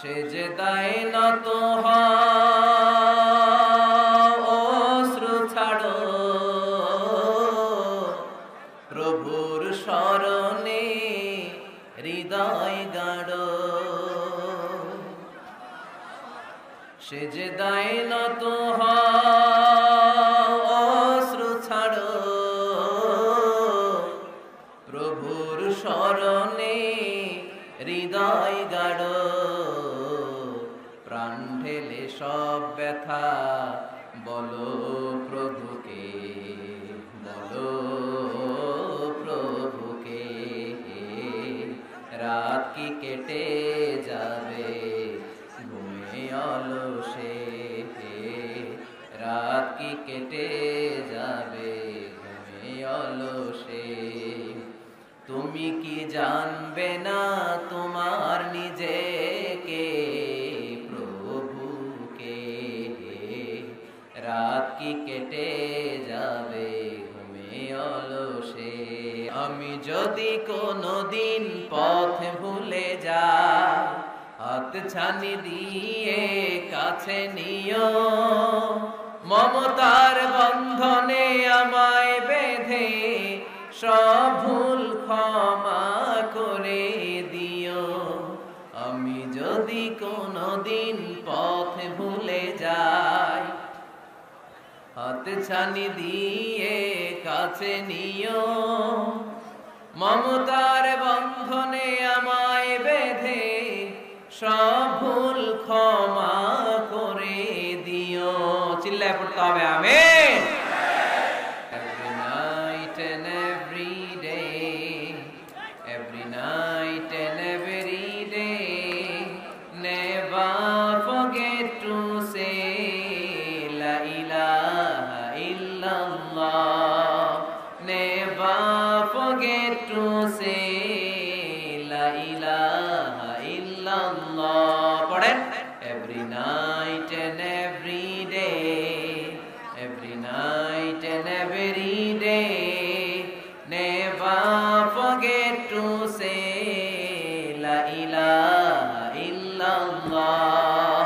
সেজদায় নত হও অশ্রু ছাড়ো প্রভুর শরণে হৃদয় গাড়ো সেজদায় নত হও অশ্রু ছাড়ো প্রভুর শরণে হৃদয় গাড়ো প্রাণ ঢেলে সব ব্যথা বলো প্রভুকে বলো প্রভুকে রাত কি কেটে যাবে ঘুমে অলসে রাত কি কেটে যাবে ঘুমে অলসে তুমি কি জানবে না তোমার নিজেকে প্রভুকে রাত কি কেটে যাবে ঘুমে অলসে আমি যদি কোনোদিন পথ ভুলে যাই হাত ছানি দিয়ে কাছে নিও মমতার বন্ধনে আমায় বেঁধে সব ভুল ক্ষমা করে দিও আমি যদি কোনোদিন পথ ভুলে যাই হাত ছানি দিয়ে কাছে নিও মমতার বন্ধনে আমায় বেঁধে সব ভুল ক্ষমা করে দিও চিল্লায় পড়তে হবে আমিন every night and every day never forget to say la ilaha illallah never forget to say la ilaha illallah পড়েন every night and every day every night and every day never forget to say la ilaha illallah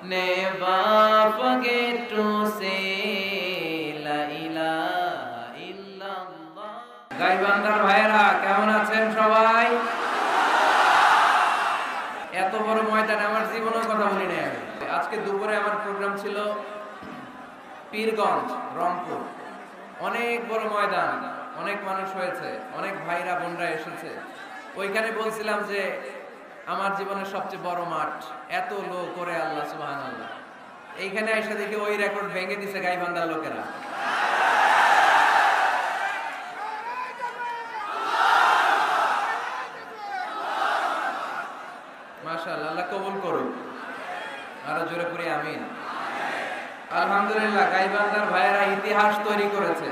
never forget to say la ilaha illallah গাইবান্ধার ভাইরা কেমন আছেন সবাই এত বড় ময়দান আমার জীবনের কথা বলি না আজকে দুপুরে আমার প্রোগ্রাম ছিল পীরগঞ্জ রংপুর অনেক বড় ময়দান অনেক মানুষ হয়েছে অনেক ভাইরা বোনরা এসেছে ওইখানে বলছিলাম যে আমার জীবনের সবচেয়ে বড় মাঠ এত লোক করে আল্লাহ সুবহানাল্লাহ এইখানে এসে দেখি ওই রেকর্ড ভেঙে দিছে গাইবান্ধার লোকেরা মাশাআল্লাহ আল্লাহ কবুল করুন আরো জোরে করে আমিন আলহামদুলিল্লাহ গাইবান্ধার ভাইয়েরা ইতিহাস তৈরি করেছে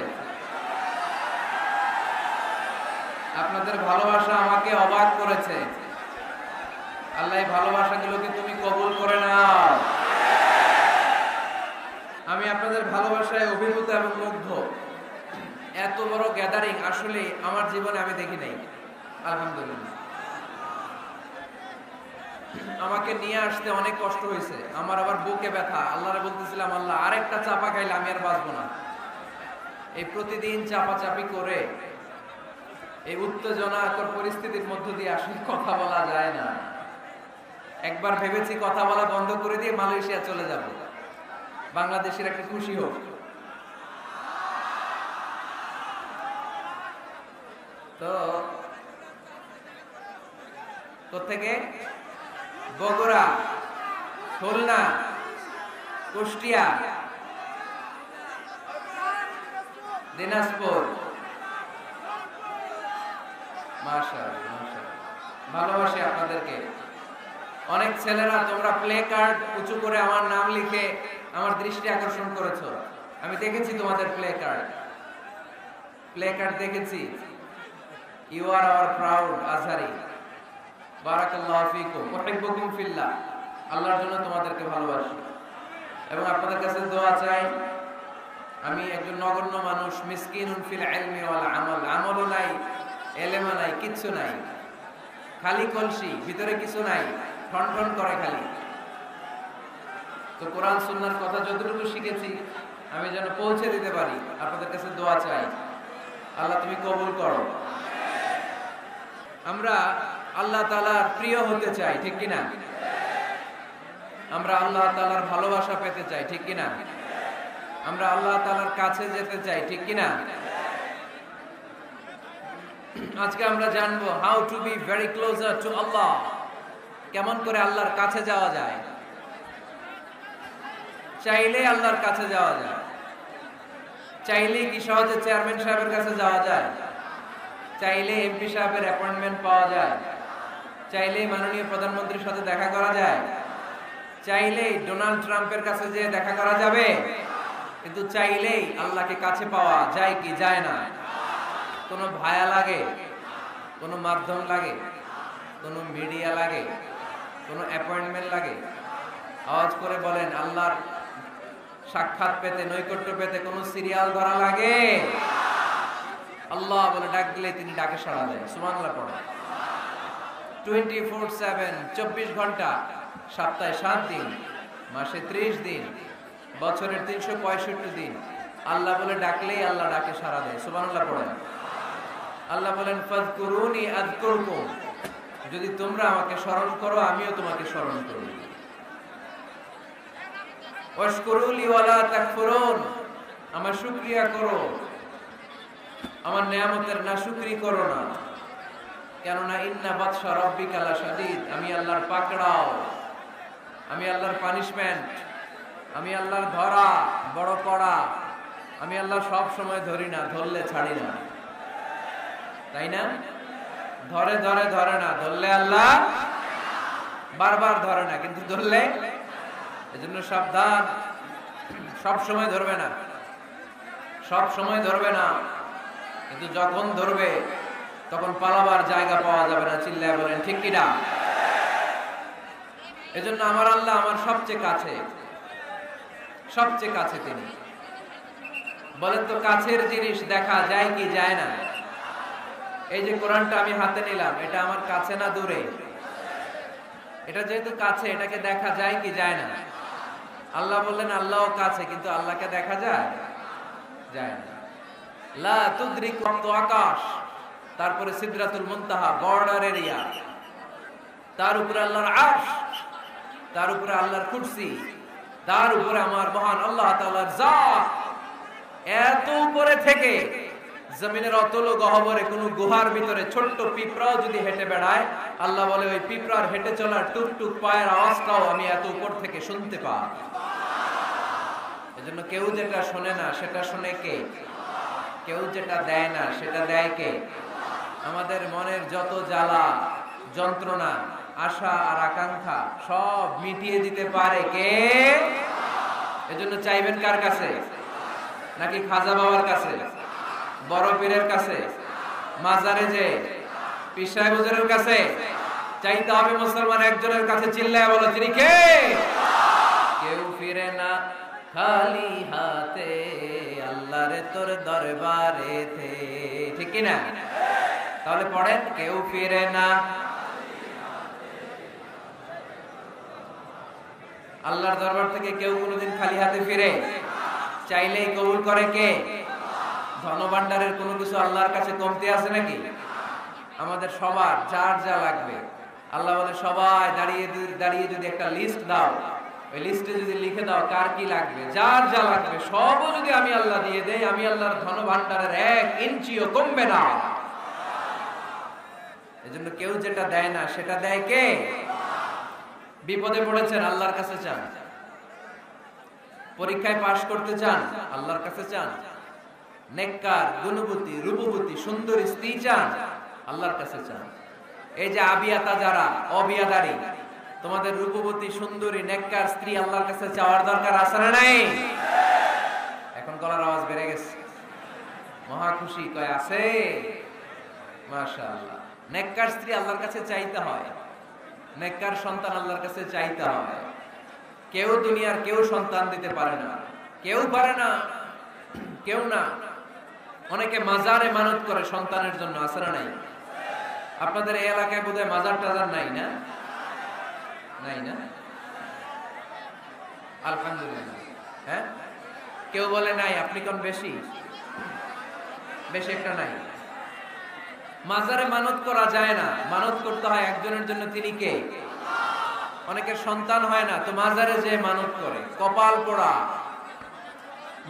আপনাদের ভালোবাসা আমাকে অবাক করেছে আল্লাহ এই ভালোবাসাগুলোকে তুমি কবুল করে নাও আমি আপনাদের ভালোবাসায় অভিভূত এবং মুগ্ধ এত বড় গ্যাদারিং আসলে আমার জীবনে আমি দেখি নাই আলহামদুলিল্লাহ আমাকে নিয়ে আসতে অনেক কষ্ট হয়েছে আমার আবার বুকে ব্যথা আল্লাহরে বলতেছিলাম আল্লাহ আরেকটা চাপা খাইলে আমি আর বাঁচবো না এই প্রতিদিন চাপাচাপি করে এই উত্তেজনাকর পরিস্থিতির মধ্য দিয়ে আসলে কথা বলা যায় না একবার ভেবেছি কথা বলা বন্ধ করে দিয়ে মালয়েশিয়া চলে যাব বাংলাদেশের একটা খুশি হোক তো কোত্থেকে বগুড়া খুলনা কুষ্টিয়া দিনাজপুর মাশাআল্লাহ মাশাআল্লাহ ভালোবাসি আপনাদেরকে অনেক ছেলেরা তোমরা প্লে কার্ড উঁচু করে আমার নাম লিখে আমার দৃষ্টি আকর্ষণ করেছো আমি দেখেছি তোমাদের প্লে কার্ড দেখেছি you are our proud Azhari বারাকাল্লাহু ফিকুম উহিব্বুকুম ফিল্লাহ আল্লাহর জন্য তোমাদেরকে ভালোবাসি এবং আপনাদের কাছে দোয়া চাই আমি একজন নগণ্য মানুষ মিসকিনুন ফিল ইলমি ওয়াল আমাল আমলও নাই এলেমও নাই কিচ্ছু নাই খালি কলসি ভিতরে কিছু নাই ঠন ঠন করে খালি। তো কোরআন সুন্নাহর কথা যতটুকু শিখেছি আমি যেন পৌঁছে দিতে পারি। আপনাদের কাছে দোয়া চাই, আল্লাহ তুমি কবুল করো। আমরা আল্লাহ তাআলার প্রিয় হতে চাই, ঠিক কিনা? আমরা আল্লাহ তাআলার ভালোবাসা পেতে চাই, ঠিক কিনা? আমরা আল্লাহ তাআলার কাছে যেতে চাই, ঠিক কিনা? আজকে আমরা জানবো how to be very closer to Allah. কেমন করে আল্লাহর কাছে যাওয়া যায়। চাইলে আল্লাহর কাছে যাওয়া যায়। চাইলে কি সহজে চেয়ারম্যান সাহেবের কাছে যাওয়া যায়? চাইলে এমপি সাহেবের অ্যাপয়েন্টমেন্ট পাওয়া যায়? চাইলে মাননীয় প্রধানমন্ত্রীর সাথে দেখা করা যায়? চাইলে ডোনাল্ড ট্রাম্পের কাছে যেয়ে দেখা করা যাবে? কিন্তু চাইলেই আল্লাহকে কাছে পাওয়া যায় কি যায় না? কোনো ভায়া লাগে, কোনো মাধ্যম লাগে, কোনো মিডিয়া লাগে, কোনো অ্যাপয়েন্টমেন্ট লাগে? আওয়াজ করে বলেন, আল্লাহর সাক্ষাৎ পেতে, নৈকট্য পেতে কোনো সিরিয়াল ধরা লাগে? আল্লাহ বলে ডাক দিলে তিনি ডাকে সাড়া দেন। সুবহানাল্লাহ পড়ে। 24/7, 24 ঘন্টা, সপ্তাহে 7 দিন, মাসে 30 দিন, বছরের 365 দিন আল্লাহ বলে ডাকলেই আল্লাহ ডাকে সাড়া দেয়। সুবহানাল্লাহ পড়ে। আল্লাহ বলেন ফাযকুরুনি আযকুরকুম, যদি তোমরা আমাকে স্মরণ করো আমিও তোমাকে স্মরণ করব। ওয়াশকুরুলি ওয়ালা তাকফুরুন, আমার শুকরিয়া করো, আমার নিয়ামতের নাশুকরি করো না। কেননা ইন্না বাতশা রাব্বিকা লাশাদীদ, আমি আল্লাহর পাকড়াও, আমি আল্লাহর পানিশমেন্ট, আমি আল্লাহর ধরা বড় কড়া। আমি আল্লাহ সব সময় ধরি না, ধরলে ছাড়ি না, তাই না? ধরে ধরে ধরে না, ধরলে আল্লাহ বারবার ধরে না, কিন্তু ধরলে। এজন্য সাবধান, সব সময় ধরবে না, সব সময় ধরবে না, কিন্তু যখন ধরবে তখন পালাবার জায়গা পাওয়া যাবে না। চিল্লায় বলেন ঠিক কিনা? এজন্য আমার আল্লাহ আমার সবচেয়ে কাছে, সবচেয়ে কাছে তিনি। বলেন তো কাছের জিনিস দেখা যায় কি যায় না? এই যে কোরআনটা আমি হাতে নিলাম, এটা আমার কাছে না দূরে? এটা যেহেতু কাছে, এটাকে দেখা যায় কি যায় না? আল্লাহ বললেন আল্লাহও কাছে, কিন্তু আল্লাহকে দেখা যায়? যায় না। লা তুদরিকু আকাশ, তারপরে সিদরাতুল মুনতাহা, বর্ডার এরিয়া, তার উপরে আল্লাহর আরশ, তার উপরে আল্লাহর কুরসি, তার উপরে আমার মহান আল্লাহ তাআলার জাত। এত উপরে থেকে জমিনের অতল গহ্বরে কোন গুহার ভিতরে ছোট্ট পিঁপড়াও যদি হেঁটে বেড়ায়, আল্লাহ বলে ওই পিঁপড়ার হেঁটে চলার টুকটুক পায়ের আওয়াজটাও আমি এত উপর থেকে শুনতে পাই। এজন্য কেউ যেটা শোনে না সেটা শোনে কে? কেউ যেটা দেয় না সেটা দেয় কে? আমাদের মনের যত জ্বালা যন্ত্রণা আশা আর আকাঙ্ক্ষা সব মিটিয়ে দিতে পারে কে? এজন্য চাইবেন কার কাছে? নাকি খাজা বাবার কাছে, বড় পীরের কাছে, মাজারে যে পীর সাহেব হুজুরের কাছে? চাইতে হবে মুসলমান একজনের কাছে। চিল্লায় বলো তিনি কে? কেউ ফিরে না খালি হাতে, আল্লাহরে তোর দরবারেতে, ঠিক কি না? তাহলে পড়েন, কেউ ফিরে না, আল্লাহর দরবার থেকে কেউ কোনোদিন খালি হাতে ফিরে? চাইলেই কবুল করে কে? ধনভাণ্ডারের কোনো কিছু আল্লাহর কাছে কমতি আছে নাকি? আমাদের সবার যার যা লাগবে, আল্লাহ বলে সবাই দাঁড়িয়ে দাঁড়িয়ে যদি একটা লিস্ট দাও, ওই লিস্টে যদি লিখে দাও কার কি লাগবে, যার যা লাগবে সবও যদি আমি আল্লাহ দিয়ে দেই, আমি আল্লাহর ধনভাণ্ডারের 1 ইঞ্চিও কমবে না। এজন্য কেউ যেটা দেয় না সেটা দেয় কে? বিপদে পড়েছেন আল্লাহর কাছে চান, পরীক্ষায় পাশ করতে চান আল্লাহর কাছে চান, নেককার গুণবতী রূপবতী সুন্দরী স্ত্রী চান আল্লাহর কাছে চান। এই যে আবিয়াতা যারা অবিয়াদারি, তোমাদের রূপবতী সুন্দরী নেককার স্ত্রী আল্লাহর কাছে চাওয়ার দরকার আছে না নাই? এখন গলার আওয়াজ বেড়ে গেছে, মহা খুশি, কয় আছে। মাশাআল্লাহ। নেককার স্ত্রী আল্লাহর কাছে চাইতে হয়, নেককার সন্তান আল্লাহর কাছে চাইতে হয়। কেউ দুনিয়ার কেউ সন্তান দিতে পারে না, কেউ পারে না, কেউ না। অনেকে মাজারে মানত করে সন্তানের জন্য, আছে না নাই? আপনাদের এই এলাকায় বোধহয় মাজার টাজার নাই না? নাই না? আলহামদুলিল্লাহ। হ্যাঁ, কেউ বলে নাই, আপনি কোন বেশি? বেশি একটা নাই। মাজারে মানত করা যায় না, মানত করতে হয় একজনের জন্য, তিনি কে? অনেকের সন্তান হয় না, তো মাজারে যে মানত করে, কপাল পোড়া।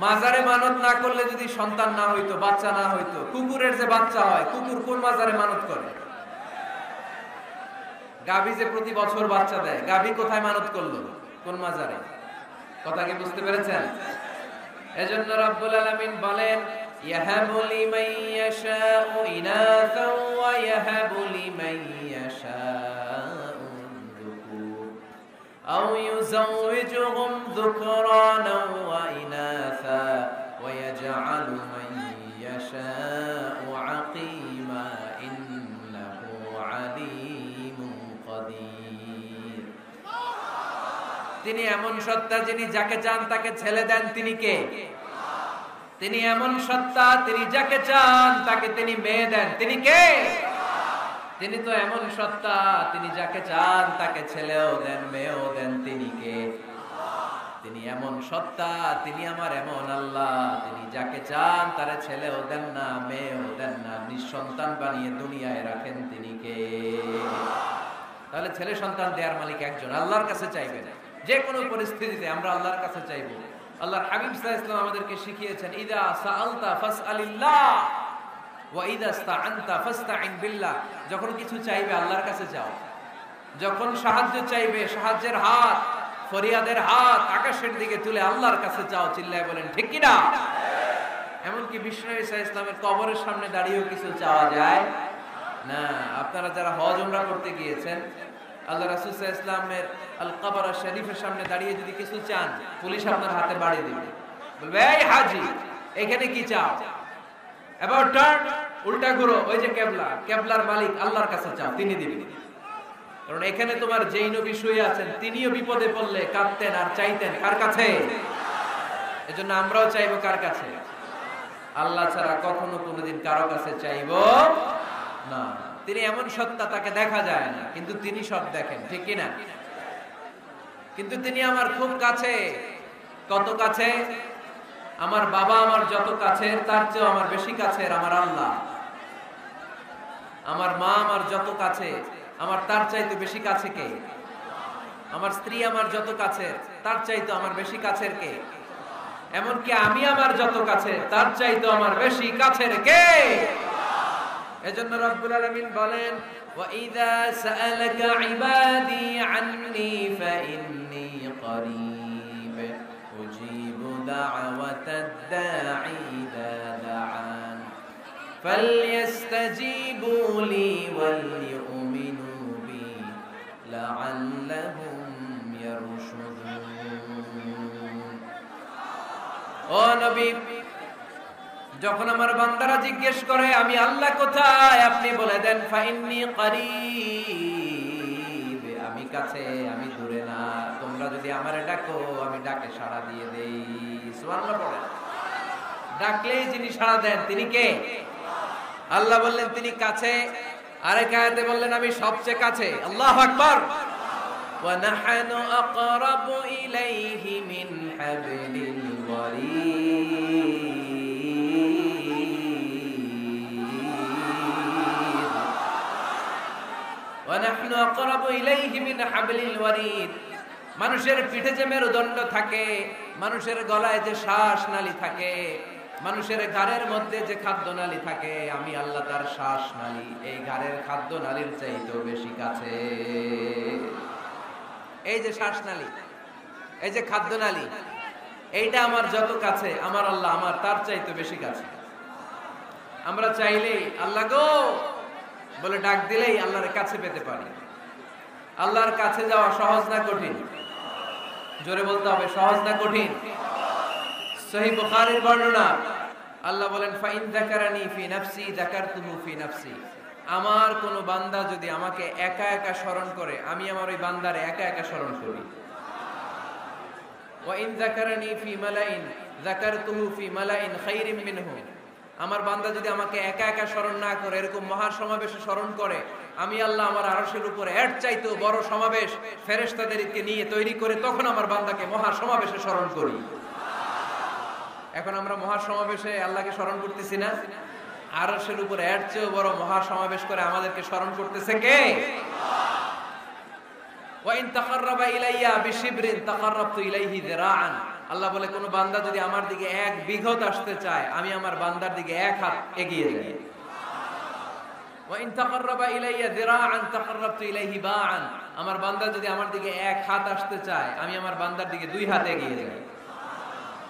মাজারে মানত না করলে যদি সন্তান না হইতো, বাচ্চা না হইতো, কুকুরের যে বাচ্চা হয়, কুকুর কোন মাজারে মানত করে? গাভী যে প্রতি বছর বাচ্চা দেয়, গাভী কোথায় মানত করলো? কোন মাজারে? কথা কি বুঝতে পেরেছেন? এজন্য রব্বুল আলামিন বলেন, ইয়াহাবু লিমান ইয়াশাউ ইনাসাও ওয়া ইয়াহাবু লিমান ইয়াশাউ যুকুর আও ইউযাওয়িজুহুম যুকরানাও ওয়া ইনাসা ওয়া ইয়াজআলু মান ইয়াশাউ আকিমা ইন্নাহু আলিমুন কাদির। তিনি এমন সত্তা, যিনি যাকে চান তাকে ছেলে দেন, তিনি কে? তিনি এমন সত্তা, তিনি যাকে চান তাকে তিনি মেয়ে দেন, তিনি কে? তিনি তো এমন সত্তা, তিনি যাকে চান তাকে ছেলেও দেন, মেয়েও দেন, তিনি কে? তিনি এমন সত্তা, তিনি আমার এমন আল্লাহ, তিনি যাকে চান তারে ছেলেও দেন না, মেয়েও দেন না, নিঃসন্তান বানিয়ে দুনিয়ায় রাখেন, তিনি কে? তাহলে ছেলে সন্তান দেওয়ার মালিক একজন, আল্লাহর কাছে চাইবেন। যে কোনো পরিস্থিতিতে আমরা আল্লাহর কাছে চাইবো। আল্লাহর হাবিব সাল্লাল্লাহু আলাইহি ওয়াসাল্লাম আমাদেরকে শিখিয়েছেন, ইদা সাআলতা ফাসআলিল্লাহ ওয়া ইদা ইসতাআনতা ফাসতাইন বিল্লাহ। যখন কিছু চাইবে আল্লাহর কাছে চাও, যখন সাহায্য চাইবে সাহায্যের হাত, ফরিয়াদের হাত আকাশের দিকে তুলে আল্লাহর কাছে চাও। চিল্লায় বলেন ঠিক কি না? এমনকি বিষ্ণু ঈসা ইসলামের কবরের সামনে দাঁড়িয়েও কিছু চাওয়া যায় না। আপনারা যারা হজ উমরা করতে গিয়েছেন, আল্লাহ রাসূল সাল্লাল্লাহু আলাইহি ওয়াসাল্লামের আল কবর শরীফের সামনে দাঁড়িয়ে যদি কিছু চান, পুলিশ আপনার হাতে বাড়ি দিবে, বলবে এই হাজী এখানে কি চাও? এবার টার্ন, উল্টা ঘুরো, ওই যে কিবলা, কিবলার মালিক আল্লাহর কাছে চাও, তিনি দিবেন। কারণ এখানে তোমার যেই নবী শুয়ে আছেন, তিনিও বিপদে পড়লে কাঁদতেন আর চাইতেন কার কাছে? এজন্য আমরাও চাইবো কার কাছে? আল্লাহ ছাড়া কখনো কোনোদিন কারো কাছে চাইবো না। তিনি এমন সত্তা, তাকে দেখা যায় না, কিন্তু তিনি সব দেখেন, ঠিক কি না? কিন্তু তিনি আমার খুব কাছে। কত কাছে? আমার বাবা আমার যত কাছের, তার চেয়েও আমার বেশি কাছের আমার আল্লাহ। আমার মা আমার যত কাছে, আমার তার চাইতে বেশি কাছে কে? আমার স্ত্রী আমার যত কাছের, তার চাইতে আমার বেশি কাছের কে? এমনকি আমি আমার যত কাছে, তার চাইতে আমার বেশি কাছের কে? এজন্য রব্বুল আলামিন বলেন, ওয়া ইযা সাআলাকা ইবাদি আন্নী ফাইন্নী করিব উজিবু দা'ওয়াতাদ দাঈ ইযা দাআন ফালইস্তাজিবু লি ওয়াল ইউমিনু বি লাআল্লাহুম ইয়ারশুদুন। ও নবী, যখন আমার বান্দারা জিজ্ঞেস করে আমি আল্লাহ কোথায়, আপনি বলে দেন ফাইন্নী করিব, আমি কাছে, আমি দূরে না। তোমরা যদি আমারে ডাকো, আমি ডাকে সাড়া দিয়ে দেই। সুবহানাল্লাহ পড়েন। ডাকলেই যিনি সাড়া দেন, তিনি কে? আল্লাহ বললেন তিনি কাছে। আরেক আয়াতে বললেন আমি সবচেয়ে কাছে। আল্লাহু আকবার। ওয়া নাহনু আকরাবু ইলাইহি মিন হাবলিল ওয়ারিদ। ওয়ানাহনু আকরাবু ইলাইহি মিন হাবলিল ওয়ারিদ। মানুষের পিঠে যে মেরুদণ্ড থাকে, মানুষের গলায় যে শ্বাস নালী থাকে, মানুষের ঘাড়ের মধ্যে যে খাদ্য নালী থাকে, আমি আল্লাহ তার শ্বাস নালী, এই ঘাড়ের খাদ্য নালীর চাইতেও বেশি কাছে। এই যে শ্বাস নালী, এই যে খাদ্য নালী, এইটা আমার যত কাছে, আমার আল্লাহ আমার তার চাইতে বেশি কাছে। আমরা চাইলেই আল্লাহ গো বলে ডাক দিলেই আল্লাহর কাছে পেতে পারি। আল্লাহর কাছে যাওয়া সহজ না কঠিন? জোরে বলতে হবে, সহজ না কঠিন? সহিহ বুখারীর বর্ণনা, আল্লাহ বলেন ফাইন যাকারানি ফি নাফসি যাকারতুহু ফি নাফসি। আমার কোন বান্দা যদি আমাকে একা একা স্মরণ করে, আমি আমার ওই বান্দারে একা একা স্মরণ করি। ওয়া ইন যাকারানি ফি মালাইন যাকারতুহু ফি মালাইন খায়রিম মিনহু। আমার বান্দা যদি আমাকে একা একা স্মরণ না করে, এরকম মহাসমাবেশে স্মরণ করে, আমি আল্লাহ আমার আরশের উপরে এর চাইতেও বড় সমাবেশ ফেরেশতাদেরকে নিয়ে তৈরি করে তখন আমার বান্দাকে মহা সমাবেশে স্মরণ করি। এখন আমরা মহা সমাবেশে আল্লাহকে স্মরণ করতেছি না? আরশের উপরে এর চেয়েও বড় মহা সমাবেশ করে আমাদেরকে স্মরণ করতেছে কে? ওয়া ইন তাকাররাবা ইলাইয়া বিশিবরিন তাকাররাবতু ইলাইহি যিরাআন। আল্লাহ বলে কোন বান্দা যদি আমার দিকে এক বিঘত আসতে চায় আমি আমার বান্দার দিকে এক হাত এগিয়ে যাই। ওয়া ইন তাকাররাবা ইলাইয়া যিরাআন তাকাররাবতু ইলাইহি বাআন। আমার বান্দা যদি আমার দিকে এক হাত আসতে চায় আমি আমার বান্দার দিকে দুই হাত এগিয়ে যাই।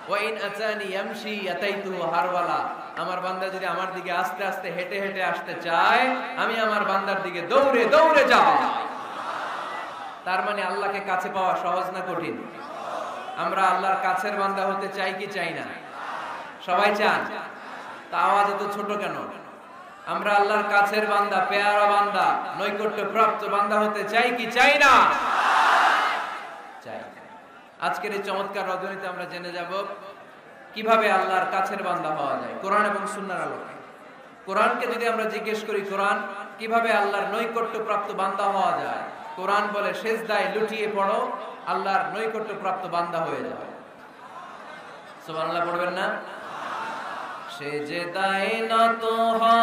ওয়া ইন আতানি ইয়ামশি আতাইতুহু হারওয়ালা। আমার বান্দা যদি আমার দিকে আস্তে আস্তে হেঁটে হেঁটে আসতে চায় আমি আমার বান্দার দিকে দৌড়ে দৌড়ে যাই। তার মানে আল্লাহকে কাছে পাওয়া সহজ না কঠিন? আমরা আল্লাহর কাছের বান্দা হতে চাই কি চাই না? সবাই চান। তা আওয়াজ এত ছোট কেন? আমরা আল্লাহর কাছের বান্দা, পেয়ারা বান্দা, নৈকট্য প্রাপ্ত বান্দা হতে চাই কি চাই না? চাই। আজকের এই চমৎকার রজনীতে আমরা জেনে যাব কিভাবে আল্লাহর কাছের বান্দা হওয়া যায় কোরআন এবং সুন্নাহর আলোকে। কোরআনকে যদি আমরা জিজ্ঞেস করি কোরআন কিভাবে আল্লাহর নৈকট্য প্রাপ্ত বান্দা হওয়া যায়, কোরআন বলে সেজদায় লুটিয়ে পড়ো, আল্লাহর নৈকট্য প্রাপ্ত বান্দা হয়ে যাও। সুবহানাল্লাহ পড়বেন না? সেজদায় নত হও,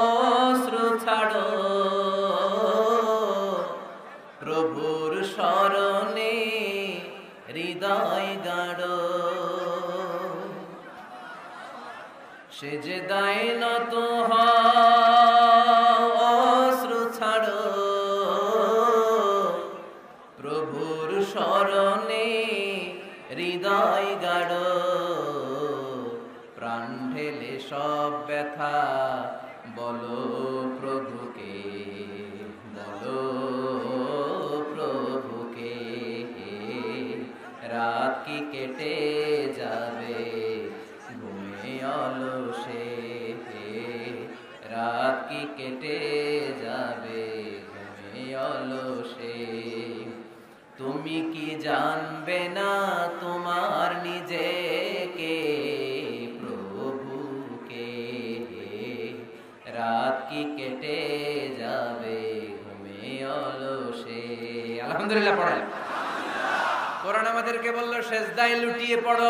অশ্রু ছাড়ো, প্রভুর শরণে হৃদয় গাড়ো। সেজদায় নত হও, অশ্রু ছাড়ো, প্রভুর শরণে হৃদয় গাড়ো। প্রাণ ঢেলে সব ব্যথা বলো প্রভুকে, বলো প্রভুকে। রাত কি কেটে যাবে ঘুমে অলসে, রাত কি কেটে যাবে ঘুমে অলসে। তুমি কি জানবে না তোমার নিজেকে প্রভুকে, রাত কি কেটে যাবে ঘুমে অলসে। আলহামদুলিল্লাহ পড়েন। কোরআন আমাদেরকে বললো সেজদায় লুটিয়ে পড়ো,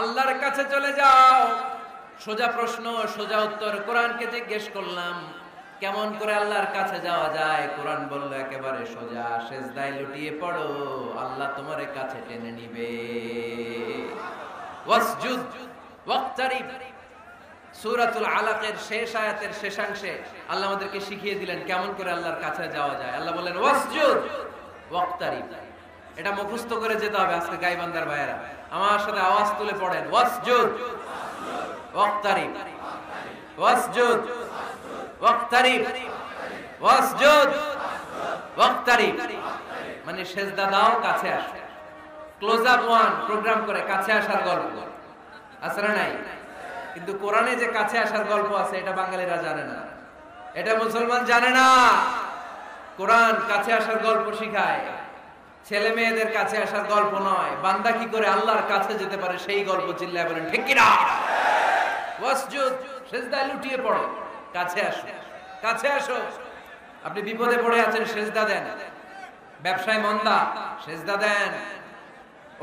আল্লাহর কাছে চলে যাও। সোজা প্রশ্ন সোজা উত্তর। কোরআনকে জিজ্ঞেস করলাম কেমন করে আল্লাহর কাছে যাওয়া যায়, কোরআন বলল একেবারে সোজা, সেজদায় লুটিয়ে পড়ো, আল্লাহ তোমার কাছে টেনে নিবে। ওয়াসজুদ ওয়াক্তারিব। সূরাতুল আলাকের শেষ আয়াতের শেষাংশে আল্লাহ আমাদেরকে শিখিয়ে দিলেন কেমন করে আল্লাহর কাছে যাওয়া যায়। আল্লাহ বললেন ওয়াসজুদ ওয়াক্তারিব। এটা মুখস্থ করে যেতে হবে আজকে গাইবান্দার ভাইয়েরা। আমার সাথে আওয়াজ তুলে পড়েন ওয়াসজুদ ওয়াক্তারিব, ওয়াসজুদ ওয়াক্তারিব, ওয়াসজুদ ওয়াক্তারিব। মানে সেজদা দাও, কাছে আসো। ক্লোজ আপ ওয়ান প্রোগ্রাম করে কাছে আসার গল্প আছে না নাই? কিন্তু কোরআনে যে কাছে আসার গল্প আছে এটা বাঙালিরা জানে না, এটা মুসলমান জানে না। কোরআন কাছে আসার গল্প শিখায়, ছেলে মেয়েদের কাছে আসার গল্প নয়। বান্দা কি করে আল্লাহর কাছে যেতে পারে সেই গল্প। চিল্লায় বলেন ঠিক কি না? ওয়াসজুদ, সেজদায় লুটিয়ে পড়ো, কাছে আসো, কাছে আসো। আপনি বিপদে পড়ে আছেন, সেজদা দেন। ব্যবসায় মন্দা, সেজদা দেন।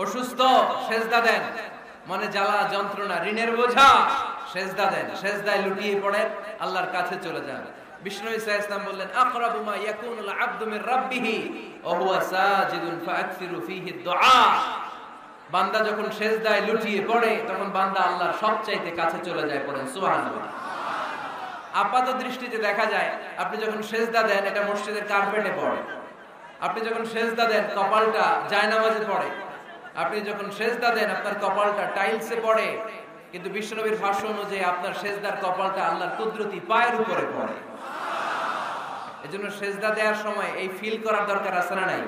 অসুস্থ, সেজদা দেন। মনে জ্বালা যন্ত্রণা, ঋণের বোঝা, সেজদা দেন। সেজদায় লুটিয়ে পড়েন, আল্লাহর কাছে চলে যান। বিষ্ণু ঈসা ইসলাম বললেন আকরাবু মা ইয়াকুনুল আবদু মির রাব্বিহি ওয়া হুয়া সাজিদুন ফাআকসিরু ফীহি দুআ। বান্দা যখন সেজদায় লুটিয়ে পড়ে তখন বান্দা আল্লাহর সবচাইতে কাছে চলে যায়। পড়েন সুবহানাল্লাহ। আপাত দৃষ্টিতে দেখা যায় আপনি যখন সেজদা দেন এটা মসজিদের কার্পেটে পড়ে, আপনি যখন সেজদা দেন কপালটা জায়নামাজে পড়ে, আপনি যখন সেজদা দেন আপনার কপালটা টাইলসে পড়ে। কিন্তু বিশ্বনবীর ভাষ্য অনুযায়ী আপনার সেজদার কপালটা আল্লাহর কুদরতি পায়ের উপরে পড়ে। এজন্য সেজদা দেওয়ার সময় এই ফিল করার দরকার আছে না নাই?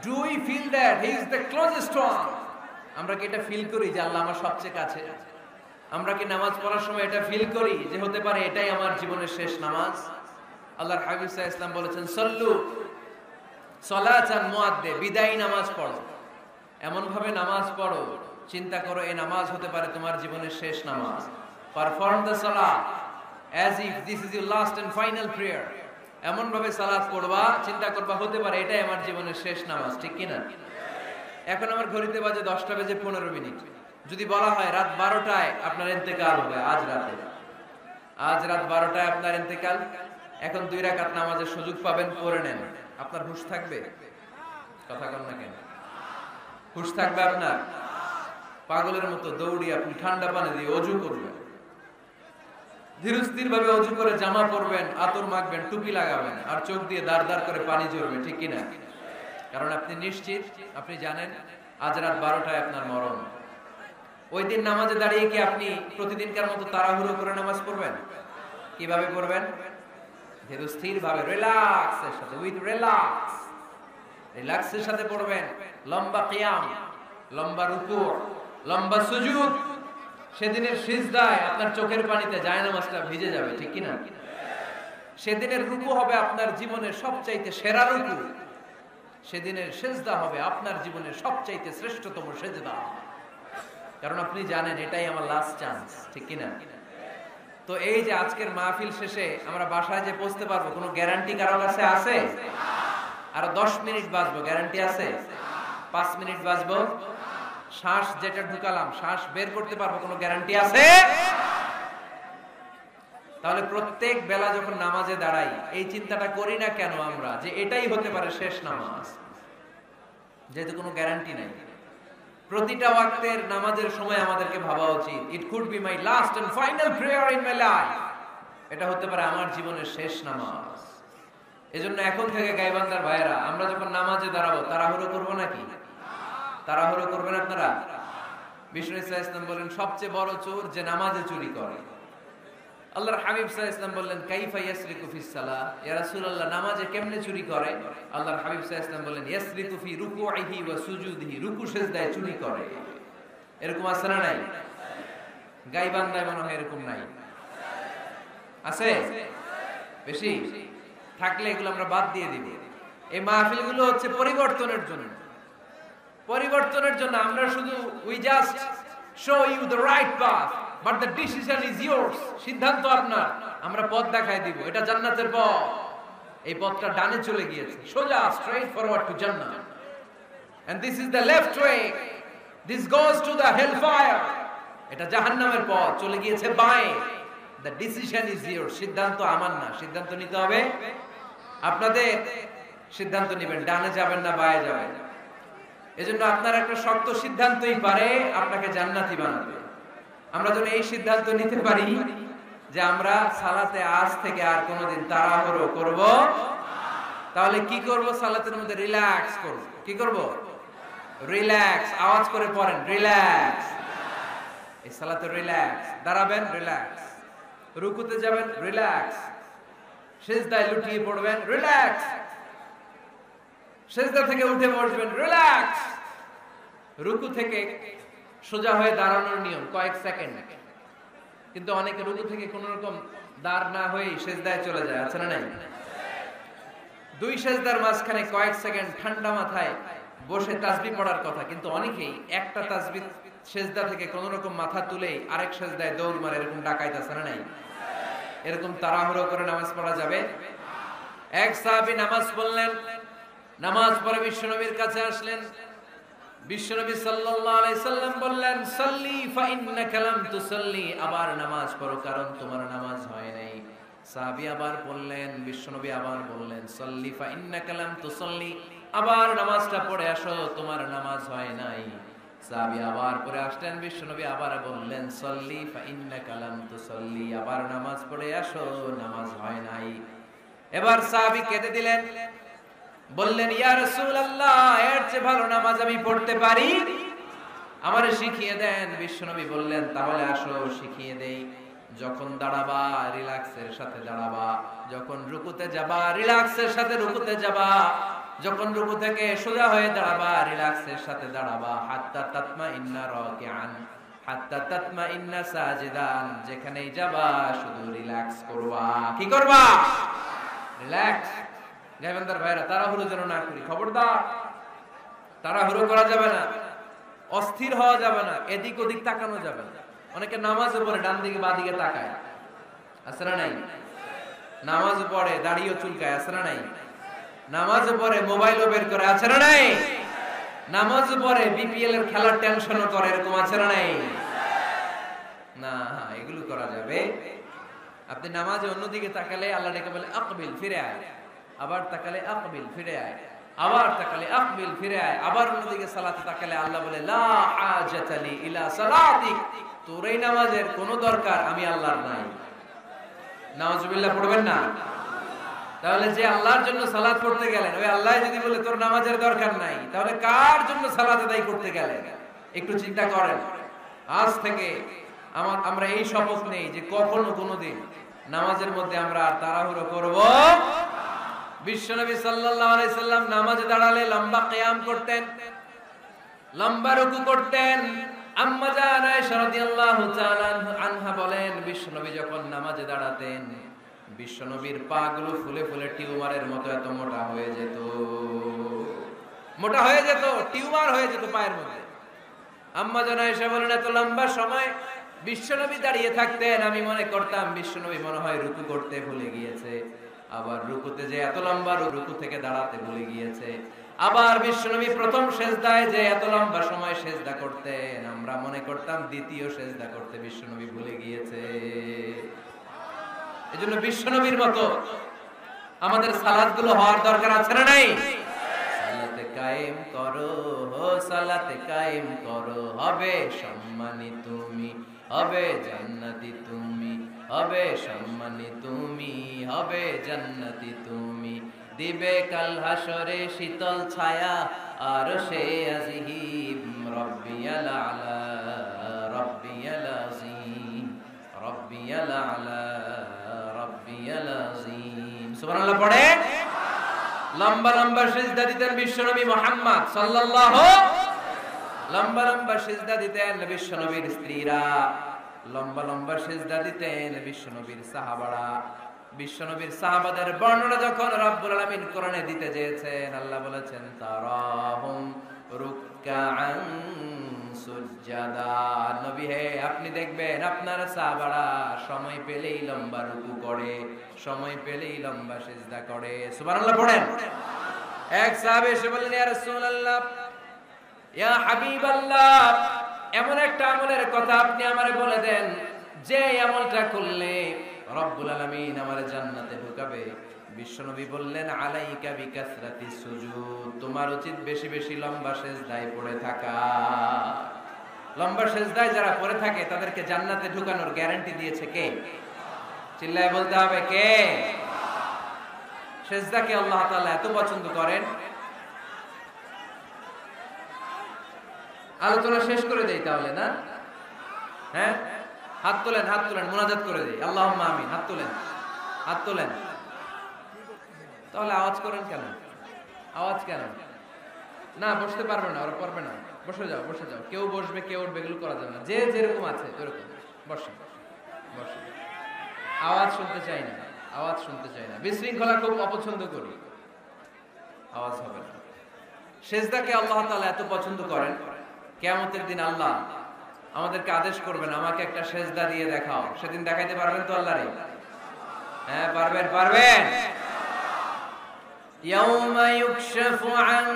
Do we feel that he is the closest one? আমরা কি এটা ফিল করি যে আল্লাহ আমার সবচেয়ে কাছে? আমরা কি নামাজ পড়ার সময় এটা ফিল করি যে হতে পারে এটাই আমার জীবনের শেষ নামাজ? আল্লাহর হাবিব সাল্লাল্লাহু আলাইহি ওয়াসাল্লাম বলেছেন সল্লু সলাতান মুআদ্দে, বিদায়ী নামাজ পড়ো। এমন ভাবে নামাজ পড়ো, চিন্তা করো এই নামাজ হতে পারে তোমার জীবনের শেষ নামাজ। পারফর্ম দ্য সালাত, as if this is your last and final prayer. এমন ভাবে সালাত পড়বা, চিন্তা করবা হতে পারে এটাই আমার জীবনের শেষ নামাজ, ঠিক কি না? এখন আমার ঘড়িতে বাজে 10:15। যদি বলা হয় রাত 12টায় আপনার ইন্তেকাল হবে, আজ রাত 12টায় আপনার ইন্তেকাল, এখন 2 রাকাত নামাজের সুযোগ পাবেন, পড়ে নেন, আপনার হুঁশ থাকবে? কথা বল না কেন? হুঁশ থাকবে আপনার? পাগলের মতো দৌড়ি আপনি ঠান্ডা পানি দিয়ে ওযু করবেন, ধীরস্থির ভাবে ওযু করে জামা পরবেন, আতর মাখবেন, টুপি লাগাবেন, আর চোখ দিয়ে দাঁড় দাঁড় করে পানি ঝরবে, ঠিক কি না? কারণ আপনি নিশ্চিত, আপনি জানেন আজ রাত 12টায় আপনার মরণ। ওই দিন নামাজে দাঁড়িয়ে কি আপনি প্রতিদিনকার মতো তাড়াহুড়ো করে নামাজ পড়বেন? কিভাবে পড়বেন? ধীরস্থির ভাবে, রিল্যাক্সের সাথে, উইথ রিল্যাক্সের সাথে পড়বেন। লম্বা কিয়াম, লম্বা রুকু, লম্বা সুজুদ। সেদিনের সিজদায় আপনার চোখের পানিতে জায়নামাজটা ভিজে যাবে, ঠিক কি না? সেদিনের রুকু হবে আপনার জীবনের সবচাইতে সেরা রুকু। সেদিনের সিজদা হবে আপনার জীবনের সবচাইতে শ্রেষ্ঠতম সিজদা। কারণ আপনি জানেন এটাই আমার লাস্ট চান্স, ঠিক কি না? তো এই যে আজকের মাহফিল শেষে আমরা বাসায় যে পৌঁছতে পারবো, কোনো গ্যারান্টি কারো কাছে আছে? আরো 10 মিনিট বাঁচবো, গ্যারান্টি আছে? 5 মিনিট বাঁচবো, শ্বাস যেটা ঢুকালাম শ্বাস বের করতে পারবো, কোনো গ্যারান্টি আছে? তাহলে প্রত্যেক বেলা যখন নামাজে দাঁড়াই এই চিন্তাটা করি না কেন আমরা, যে এটাই হতে পারে শেষ নামাজ, যেহেতু কোনো গ্যারান্টি নাই। প্রতিটা ওয়াক্তের নামাজের সময় আমাদেরকে ভাবা উচিত, it could be my last and final prayer in my life. এটা হতে পারে আমার জীবনের শেষ নামাজ। এজন্য এখন থেকে গাইবান্দার ভাইয়েরা, আমরা যখন নামাজে দাঁড়াবো তাড়াহুড়ো করবো নাকি? তাড়াহুড়ো করবেন আপনারা? বিষ্ণু সাল্লাল্লাহু আলাইহি ওয়াসাল্লাম বলেন সবচেয়ে বড় চোর যে নামাজে চুরি করে। আল্লাহর হাবিব সাল্লাল্লাহু আলাইহি ওয়াসাল্লাম বললেন কাইফা ইয়াসরিকু ফিস সালাহ, ইয়া রাসূলুল্লাহ নামাজে কেমনে চুরি করে? আল্লাহর হাবিব সাল্লাল্লাহু আলাইহি ওয়াসাল্লাম বললেন ইয়াসরিকু ফি রুকুইহি ওয়া সুজুদিহি, রুকু সিজদায় চুরি করে। এরকম আছে না নাই? গাইবান্দায় মনে হয় এরকম নাই, আছে? বেশি থাকলে এগুলো আমরা বাদ দিয়ে দিব। এই মাহফিলগুলো হচ্ছে পরিবর্তনের জন্য, আমরা শুধু we just show you the right path but the decision is yours. সিদ্ধান্ত আপনার, আমরা পথ দেখাই দিব, এটা জান্নাতের পথ। এই পথটা ডানে চলে গিয়েছে, সোজা স্ট্রেইট ফরওয়ার্ড টু জান্নাত, and this is the left way, this goes to the hell fire. এটা জাহান্নামের পথ, চলে গিয়েছে বাঁয়ে। The decision is yours. সিদ্ধান্ত আমার না, সিদ্ধান্ত নিতে হবে আপনাদের। সিদ্ধান্ত নেবেন, ডানে যাবেন না বাঁয়ে যাবেন। এজন্য আপনার একটা শক্ত সিদ্ধান্তই পারে আপনাকে জান্নাতি বানাবে। আমরা যেন এই সিদ্ধান্ত নিতে পারি যে আমরা সালাতে আজ থেকে আর কোনোদিন তাড়াহুড়ো করব। তাহলে কি করব? সালাতের মধ্যে রিল্যাক্স করব। কি করব? রিল্যাক্স। আওয়াজ করে পড়েন, রিল্যাক্স। এই সালাতে রিল্যাক্স। দাঁড়াবেন, রিল্যাক্স। রুকুতে যাবেন, রিল্যাক্স। সিজদায় লুটিয়ে পড়বেন, রিল্যাক্স। সিজদা থেকে উঠে বসবেন, রিল্যাক্স। রুকু থেকে সোজা হয়ে দাঁড়ানোর নিয়ম কয়েক সেকেন্ড, কিন্তু অনেকে রুকু থেকে কোন রকম দাঁড় না হয়ে সিজদায় চলে যায়, আছে না নাই? 2 সিজদার মাঝখানে কয়েক সেকেন্ড ঠান্ডা মাথায় বসে তাসবিহ পড়ার কথা, কিন্তু অনেকেই একটা তাসবিহ সিজদা থেকে কোন রকম মাথা তুলে আরেক সিজদায় দৌড় মারে, এরকম ডাকাইত, আছে না নাই? এরকম তাড়াহুড়ো করে নামাজ পড়া যাবে? এক সাহাবী নামাজ পড়লেন, নামাজ পড়ে বিশ্বনবীর কাছে আসলেন। বিশ্বনবী সাল্লাল্লাহু আলাইহি সাল্লাম বললেন সাল্লি ফা ইন্নাকা লাম তুসাল্লি, আবার নামাজ পড়ো কারণ তোমার নামাজ হয় নাই। সাহাবী আবার বললেন, বিশ্বনবী আবার বললেন সাল্লি ফা ইন্নাকা লাম তুসাল্লি, আবার নামাজটা পড়ে আসো তোমার নামাজ হয় নাই। সাহাবী আবার পড়ে আসলেন, বিশ্বনবী আবার বললেন সাল্লি ফা ইন্নাকা লাম তুসাল্লি, আবার নামাজ পড়ে আসো নামাজ হয় নাই। এবার সাহাবী কেঁদে দিলেন, বললেন ইয়া রাসূলুল্লাহ এর চেয়ে ভালো নামাজ আমি পড়তে পারি, আমারে শিখিয়ে দেন। বিশ্বনবী বললেন তাহলে আসো শিখিয়ে দেই। যখন দাঁড়াবা রিল্যাক্সের সাথে দাঁড়াবা, যখন রুকুতে যাবা রিল্যাক্সের সাথে রুকুতে যাবা, যখন রুকু থেকে সোজা হয়ে দাঁড়াবা রিল্যাক্সের সাথে দাঁড়াবা। হাত্তা তাতমাইন্না রাকিআন হাত্তা তাতমাইন্না সাজিদান, যেখানেই যাবা শুধু রিল্যাক্স করবা। কি করবা? রিল্যাক্স। গাইবান্দার ভাইরা, তাড়াহুড়ো যেন না করি, খবরদার। তাড়াহুড়ো করা যাবে না, অস্থির হওয়া যাবে না, এদিক ওদিক তাকানো যাবে না। অনেকে নামাজে পড়ে ডান দিকে বাঁ দিকে তাকায়, আছে না নাই? নামাজ পড়ে দাড়িও চুলকায়, আছে না নাই? নামাজ পড়ে মোবাইলও বের করে, আছে না নাই? নামাজ পড়ে বিপিএল এর খেলার টেনশনও করে, এরকম আছে না নাই? না, এগুলো করা যাবে। আপনি নামাজে অন্যদিকে তাকালে আল্লাহ ডেকে বলে আকবিল, ফিরে আয়। আবার তাকালে আকবিল, ফিরে আয়। আবার তাকালে আকবিল, ফিরে আয়। আবার অন্যদিকে সালাতে তাকালে আল্লাহ বলে লা হাজাতা লি ইলা সালাতিক, তোর এই নামাজের কোনো দরকার আমি আল্লাহর নাই। নাউজুবিল্লাহ পড়বেন না? তাহলে যে আল্লাহর জন্য সালাত পড়তে গেলেন, ওই আল্লাহ যদি বলে তোর নামাজের দরকার নাই, তাহলে কার জন্য সালাত আদায় করতে গেলেন? একটু চিন্তা করেন। আজ থেকে আমরা এই শপথ নেই যে কখনো কোনোদিন নামাজের মধ্যে আমরা তাড়াহুড়ো করব। বিশ্বনবী সাল্লাল্লাহু আলাইহি সাল্লাম নামাজে দাঁড়ালে লম্বা কিয়াম করতেন, লম্বা রুকু করতেন। আম্মা জান আয়েশা রাদিয়াল্লাহু তাআলা আনহা বলেন, বিশ্বনবী যখন নামাজে দাঁড়াতেন, বিশ্বনবীর পা গুলো ফুলে ফুলে টিউমারের মতো এত মোটা হয়ে যেত, মোটা হয়ে যেত, টিউমার হয়ে যেত পায়ের মধ্যে। আম্মা জান আয়েশা বলেন, এত লম্বা সময় বিশ্বনবী দাঁড়িয়ে থাকতেন, আমি মনে করতাম বিশ্বনবী মনে হয় রুকু করতে ভুলে গিয়েছে। আবার রুকুতে যে এত লম্বা, রুকু থেকে দাঁড়াতে ভুলে গিয়েছে। আবার বিশ্বনবী প্রথম সেজদায় যে এত লম্বা সময় সেজদা করতেন, আমরা মনে করতাম দ্বিতীয় সেজদা করতে বিশ্বনবী ভুলে গিয়েছে। এজন্য বিশ্বনবীর মতো আমাদের সালাতগুলো হওয়ার দরকার আছে না নাই? সালাতে কায়েম করো, সালাতে কায়েম করো, হবে সম্মানী তুমি, হবে জান্নাতি তুমি, হবে সম্মানী তুমি, হবে জান্নাতি তুমি। দিবে কাল হাসরে শীতল ছায়া আরশে আজিম, রব্বিয়াল আলা, রব্বিয়াল আযীম, রব্বিয়াল আলা, রব্বিয়াল আযীম। সুবহানাল্লাহ পড়ে লম্বা লম্বা সিজদা দিতেন বিশ্বনবী মুহাম্মদ সাল্লাল্লাহু, লম্বা লম্বা সিজদা দিতেন বিশ্বনবীর স্ত্রীরা, লম্বা লম্বা সিজদা দিতেন বিশ্বনবীর সাহাবারা। বিশ্বনবীর সাহাবাদের বর্ণনা যখন রব্বুল আলামিন কোরআনে দিতে চেয়েছেন, আল্লাহ বলেছেন তারাহুম রুকআন সুজদা। নবী হে, আপনি দেখবেন আপনার সাহাবারা সময় পেলেই লম্বা রুকু করে, সময় পেলেই লম্বা সিজদা করে। সুবহানাল্লাহ পড়েন। এক সাহাবী এসে বললেন, ইয়া রাসূলুল্লাহ, ইয়া হাবিবাল্লাহ, এমন একটা আমলের কথা আপনি আমারে বলে দেন যে আমলটা করলে রব্বুল আলামিন আমারে জান্নাতে ঢুকাবে। বিশ্বনবী বললেন, আলাইকা বিকাসরাতিস সুজুদ, তোমার উচিত বেশি বেশি লম্বা সিজদায় পড়ে থাকা। লম্বা সিজদায় যারা পড়ে থাকে তাদেরকে জান্নাতে ঢুকানোর গ্যারান্টি দিয়েছে কে? চিল্লায় বলতে হবে কে? সিজদাকে আল্লাহ তাআলা এত পছন্দ করেন। আলোচনা শেষ করে দেই তাহলে, না? হ্যাঁ, হাত তোলেন, হাত তোলেন, মুনাজাত করে দেই। আল্লাহুম্মা আমিন। হাত তোলেন, হাত তোলেন। তাহলে আওয়াজ করেন কেন? আওয়াজ কেন? না, বসতে পারবে না, ওরা পারবে না। বসে যাও, বসে যাও। কেউ বসবে, কেউ উঠবে, এগুলো করা যাবে না। যে যেরকম আছে এরকম বসে, বসে। আওয়াজ শুনতে চাই না, আওয়াজ শুনতে চাই না। বিশৃঙ্খলা খুব অপছন্দ করি, আওয়াজ হবে না। সিজদাকে আল্লাহ তাআলা এত পছন্দ করেন, কিয়ামতের দিন আল্লাহ আমাদেরকে আদেশ করবেন, আমাকে একটা সিজদা দিয়ে দেখাও। সেদিন দেখাইতে পারবেন তো আল্লাহরে? হ্যাঁ, পারবেন, পারবেন। ইয়াউমা ইউকশাফু আন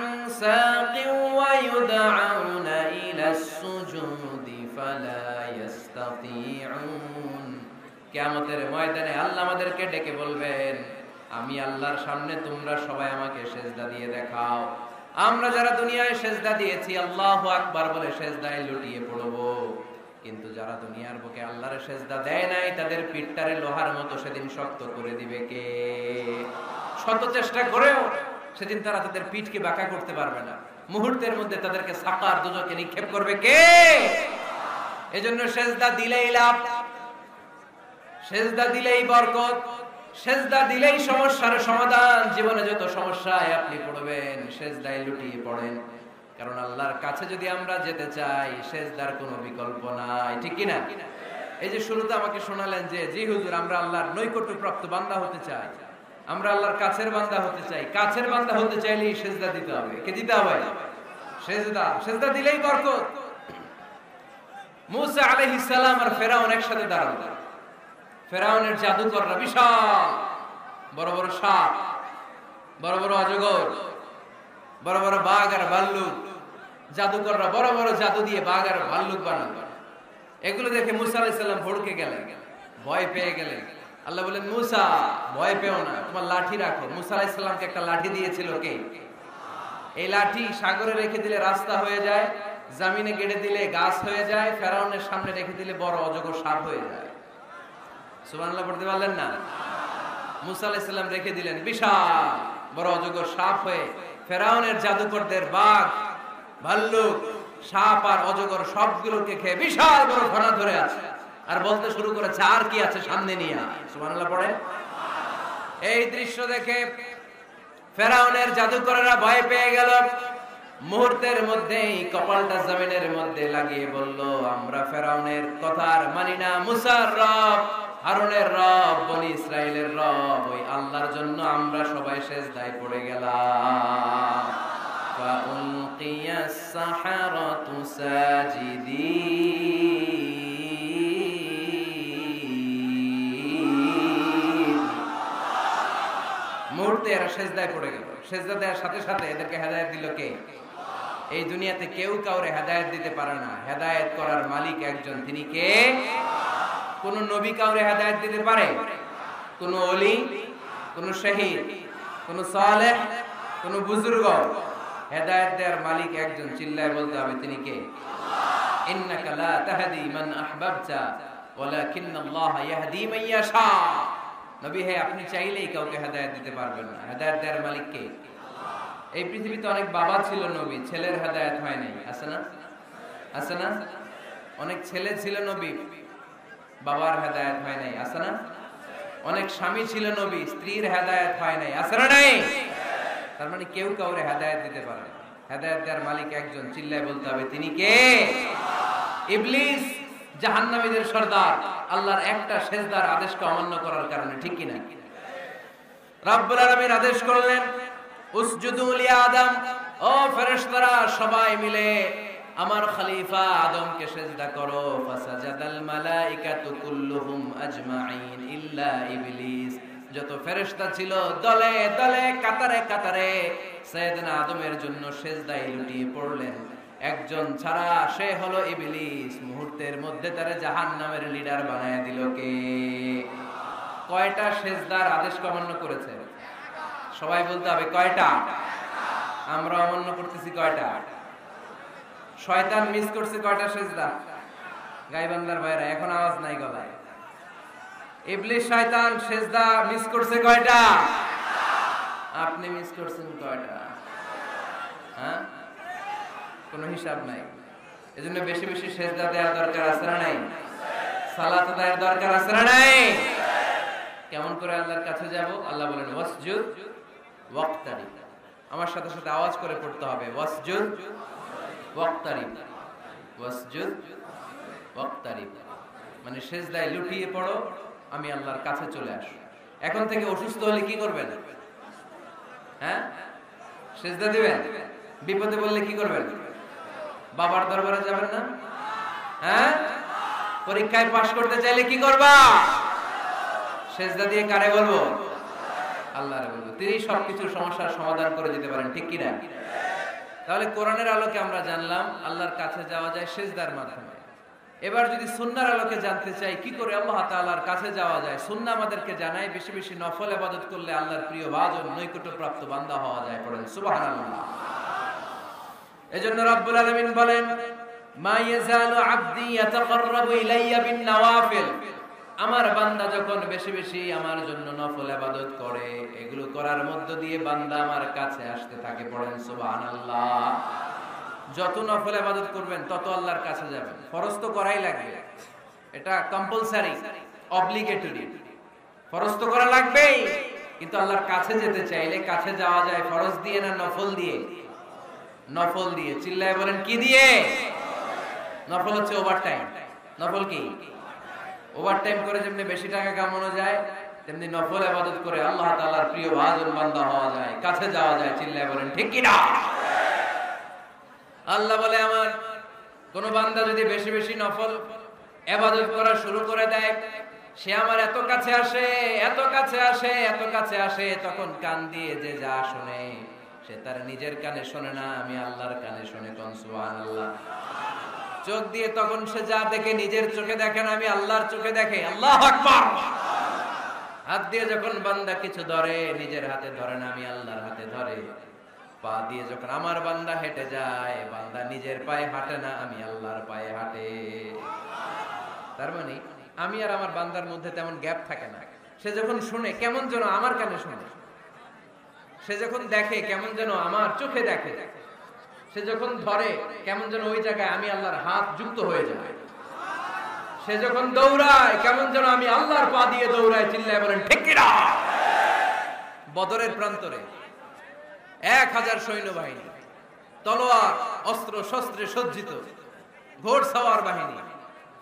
সাকিন ওয়া ইউদআউনা ইলাস সুজুদি ফালা ইস্তাতিউন। কিয়ামতের ময়দানে আল্লাহ আমাদেরকে ডেকে বলবেন, আমি আল্লাহর সামনে তোমরা সবাই আমাকে সিজদা দিয়ে দেখাও। আমরা যারা দুনিয়ায় সিজদা দিয়েছি আল্লাহু আকবার বলে সিজদায় লুটিয়ে পড়ব, কিন্তু যারা দুনিয়ার বুকে আল্লাহর সিজদা দেয় নাই তাদের পিঠটারে লোহার মতো সেদিন শক্ত করে দিবে কে? শত চেষ্টা করেও সেদিন তারা তাদের পিঠকে বাঁকা করতে পারবে না। মুহূর্তের মধ্যে তাদেরকে সাকার দুজকে নিক্ষেপ করবে কে? এজন্য সিজদা দিলেই লাভ, সিজদা দিলেই বরকত, সিজদা দিলেই সমস্যার সমাধান। জীবনে যত সমস্যায় আপনি পড়বেন সিজদায় লুটিয়ে পড়েন, কারণ আল্লাহর কাছে যদি আমরা যেতে চাই সিজদার কোনো বিকল্প নাই। ঠিক কি না? এই যে শুরুতে আমাকে শোনালেন যে জি হুজুর, আমরা আল্লাহর নৈকট্যপ্রাপ্ত বান্দা হতে চাই, আমরা আল্লাহর কাছের বান্দা হতে চাই। কাছের বান্দা হতে চাইলেই সিজদা দিতে হবে। কে দিতে হবে? সিজদা। সিজদা দিলেই বরকত। মুসা আলাইহিস সালাম আর ফেরাউন একসাথে দাঁড়ালো। ফেরাউনের জাদুকররা বিশাল বড় বড় সাপ, বড় বড় অজগর, বড় বড় বাঘ আর ভাল্লুক, জাদুকররা বড় বড় জাদু দিয়ে বাঘ আর ভাল্লুক বানালো। এগুলো দেখে মুসা আলাইহিস সালাম ভড়কে গেলেন, ভয় পেয়ে গেলেন। আল্লাহ বলেন, মুসা ভয় পেও না, তোমার লাঠি রাখো। মুসা আলাইহিস সালামকে একটা লাঠি দিয়েছিল কে? এই লাঠি সাগরে রেখে দিলে রাস্তা হয়ে যায়, জমিনে গেড়ে দিলে গাছ হয়ে যায়, ফেরাউনের সামনে রেখে দিলে বড় অজগর সাপ হয়ে যায়। সুবহানাল্লাহ পড়তে পারলেন না? মুসা আলাইহিস সালাম রেখে দিলেন, বিশাল বড় অজগর সাপ হয়ে ফেরাউনের জাদুকরদের বাঘ, ভাল্লুক, সাপ আর অজগর সবগুলোকে খেয়ে বিশাল বড় ঘোড়া ধরে আছে আর বলতে শুরু করেছে, আর কি আছে সামনে নিয়ে আয়। সুবহানাল্লাহ পড়ে। এই দৃশ্য দেখে ফেরাউনের জাদুকরেরা ভয় পেয়ে গেল। মুহূর্তের মধ্যেই কপালটা জমিনের মধ্যে লাগিয়ে বলল, আমরা ফেরাউনের কথা আর মানি না। মুসার রব, হারুনের রব, বনি ইসরাইলের রব, ওই আল্লাহর জন্য আমরা সবাই সিজদায় পড়ে গেলাম। ফাউলকিয়াস সাহারাতু সাজিদিন। মুহূর্তে এরা সিজদায় পড়ে গেল। সিজদা দেওয়ার সাথে সাথে এদেরকে হেদায়েত দিল কে? এই দুনিয়াতে কেউ কাউরে হেদায়েত দিতে পারে না, হেদায়েত করার মালিক একজন, তিনি কে? কোন নবী কাউরে হেদায়েত দিতে পারে? কোন ওলি, কোন শহীদ, কোন সালেহ, কোন বুজুর্গ? হেদায়েত দেওয়ার মালিক একজন, চিল্লায় বলতে হবে তিনি কে? ইন্নাকা লা তাহদি মান আহবাবতা ওয়ালাকিন্নাল্লাহ ইয়াহদি মান ইয়াশা। নবী হে, আপনি চাইলেই কাউকে হেদায়েত দিতে পারবেন না, হেদায়েত দেওয়ার মালিক কে? এই পৃথিবীতে অনেক বাবা ছিল নবী, ছেলের হেদায়েত হয় নাই, আছে না? আছে না? অনেক ছেলে ছিল নবী, বাবার হেদায়েত হয় নাই, আছে না? অনেক স্বামী ছিল নবী, স্ত্রীর হেদায়েত হয় নাই, আছে না? নাই। তার মানে কেউ কাউরে হেদায়েত দিতে পারে না, হেদায়েত দেওয়ার মালিক একজন, চিল্লায় বলতে হবে তিনি কে? ইবলিস জাহান্নামীদের সর্দার, আল্লাহর একটা সিজদার আদেশকে অমান্য করার কারণে, ঠিক কি না? রব্বুল আলামিন আদেশ করলেন, উসজুদু লিআদম, ও ফেরেশতারা সবাই মিলে আমার খলিফা আদমকে সিজদা করো। ফাসাজাদাল মালাইকাতু কুল্লুহুম আজমাইন ইল্লা ইবলিস। যত ফেরেশতা ছিল দলে দলে কাতারে কাতারে সাইয়েদনা আদমের জন্য সিজদায় লুটিয়ে পড়লেন। একজন ছাড়া, সে হলো ইবলিস। মুহূর্তের মধ্যে তারে জাহান্নামের লিডার বানায় দিল কে? কয়টা সিজদার আদেশ অমান্য করেছে? সবাই বলতে হবে কয়টা? আমরা অমান্য করতেছি কয়টা? শয়তান মিস করছে কয়টা সিজদা? গাইবান্দার ভাইরা এখন আওয়াজ নাই গলায়। ইবলিস শয়তান সিজদা মিস করছে কয়টা? আপনি মিস করছেন কয়টা? হ্যাঁ, কোনো হিসাব নাই। এজন্য বেশি বেশি সিজদা দেওয়ার দরকার আছে না নাই? সালাত দেওয়ার দরকার আছে না নাই? কেমন করে আল্লাহর কাছে যাব? আল্লাহ বলেন ওয়াসজুদ ওয়াক্তারিব। আমার সাথে সাথে আওয়াজ করে পড়তে হবে, ওয়াসজুদ ওয়াক্তারিব, ওয়াসজুদ ওয়াক্তারিব। মানে সিজদায় লুটিয়ে পড়ো, আমি আল্লাহর কাছে চলে আসো। এখন থেকে অসুস্থ হলে কি করবেন? হ্যাঁ, সিজদা দিবেন। বিপদে বললে কি করবেন? বাবার দরবারে যাবেন না? হ্যাঁ, পরীক্ষায় পাশ করতে চাইলে কি করবা? সিজদা দিয়ে কারে বলবো? আল্লাহরে বলবো। তিনি সবকিছুর সমস্যার সমাধান করে দিতে পারেন, ঠিক কি না? তাহলে কোরআনের আলোকে আমরা জানলাম আল্লাহর কাছে যাওয়া যায় সিজদার মাধ্যমে। এবার যদি সুন্নাহর আলোকে জানতে চাই কি করে আল্লাহ তাআলার কাছে যাওয়া যায়, সুন্নাহ আমাদেরকে জানায় বেশি বেশি নফল ইবাদত করলে আল্লাহর প্রিয় ভাজন নৈকট্যপ্রাপ্ত বান্দা হওয়া যায়। পড়েন সুবহানাল্লাহ। এজন্য রব্বুল আলামিন বলেন, মা ইয়াজালু আবদি ইয়াতাকাররাবু ইলাইয়া বিন নওয়াফিল। আমার বান্দা যখন বেশি বেশি আমার জন্য নফল ইবাদত করে, এগুলো করার মধ্য দিয়ে বান্দা আমার কাছে আসতে থাকে। পড়েন সুবহানাল্লাহ। যত নফল ইবাদত করবেন তত আল্লাহর কাছে যাবেন। ফরজ তো করাই লাগবে, এটা কম্পালসারি, অব্লিগেটরি। ফরজ তো করা লাগবেই, কিন্তু আল্লাহর কাছে যেতে চাইলে কাছে যাওয়া যায় ফরজ দিয়ে না নফল দিয়ে? নফল দিয়ে। চিল্লায় বলেন কি দিয়ে? নফল হচ্ছে ওভারটাইম। নফল কি? ওভারটাইম করে যেমনি বেশি টাকা কামানো যায়, তেমনি নফল ইবাদত করে আল্লাহ তাআলার প্রিয় ভাজন বান্দা হওয়া যায়, কাছে যাওয়া যায়। চিল্লায় বলেন ঠিক কি না? আল্লাহ বলে, আমার কোন বান্দা যদি বেশি বেশি নফল ইবাদত করা শুরু করে দেয়, সে আমার এত কাছে আসে, এত কাছে আসে, এত কাছে আসে, তখন কান দিয়ে যে যা শুনে সে তার নিজের কানে শোনে না, আমি আল্লাহর কানে শুনে। কোন সুবহানাল্লাহ। চোখ দিয়ে তখন সে যা দেখে নিজের চোখে দেখে না, আমি আল্লাহর চোখে দেখে। আল্লাহু আকবার। হাত দিয়ে যখন বান্দা কিছু ধরে নিজের হাতে ধরে না, আমি আল্লাহর হাতে ধরে। পা দিয়ে যখন আমার বান্দা হেঁটে যায়, বান্দা নিজের পায়ে হাঁটে না, আমি আল্লাহর পায়ে হাঁটে। তার মানে আমি আর আমার বান্দার মধ্যে তেমন গ্যাপ থাকে না। সে যখন শুনে কেমন যেন আমার কানে শুনে, সে যখন দেখে কেমন যেন আমার চোখে দেখে, সে যখন ধরে কেমন যেন ওই জায়গায় আমি আল্লাহর হাত যুক্ত হয়ে যায়। সে যখন দৌড়ায় কেমন যেন আমি আল্লাহর পা দিয়ে দৌড়ায়। চিল্লায় বলেন ঠিক কিনা? বদরের প্রান্তরে 1000 সৈন্যবাহিনী, তলোয়ার অস্ত্র শস্ত্রে সজ্জিত, ঘোড়সাওয়ার বাহিনী।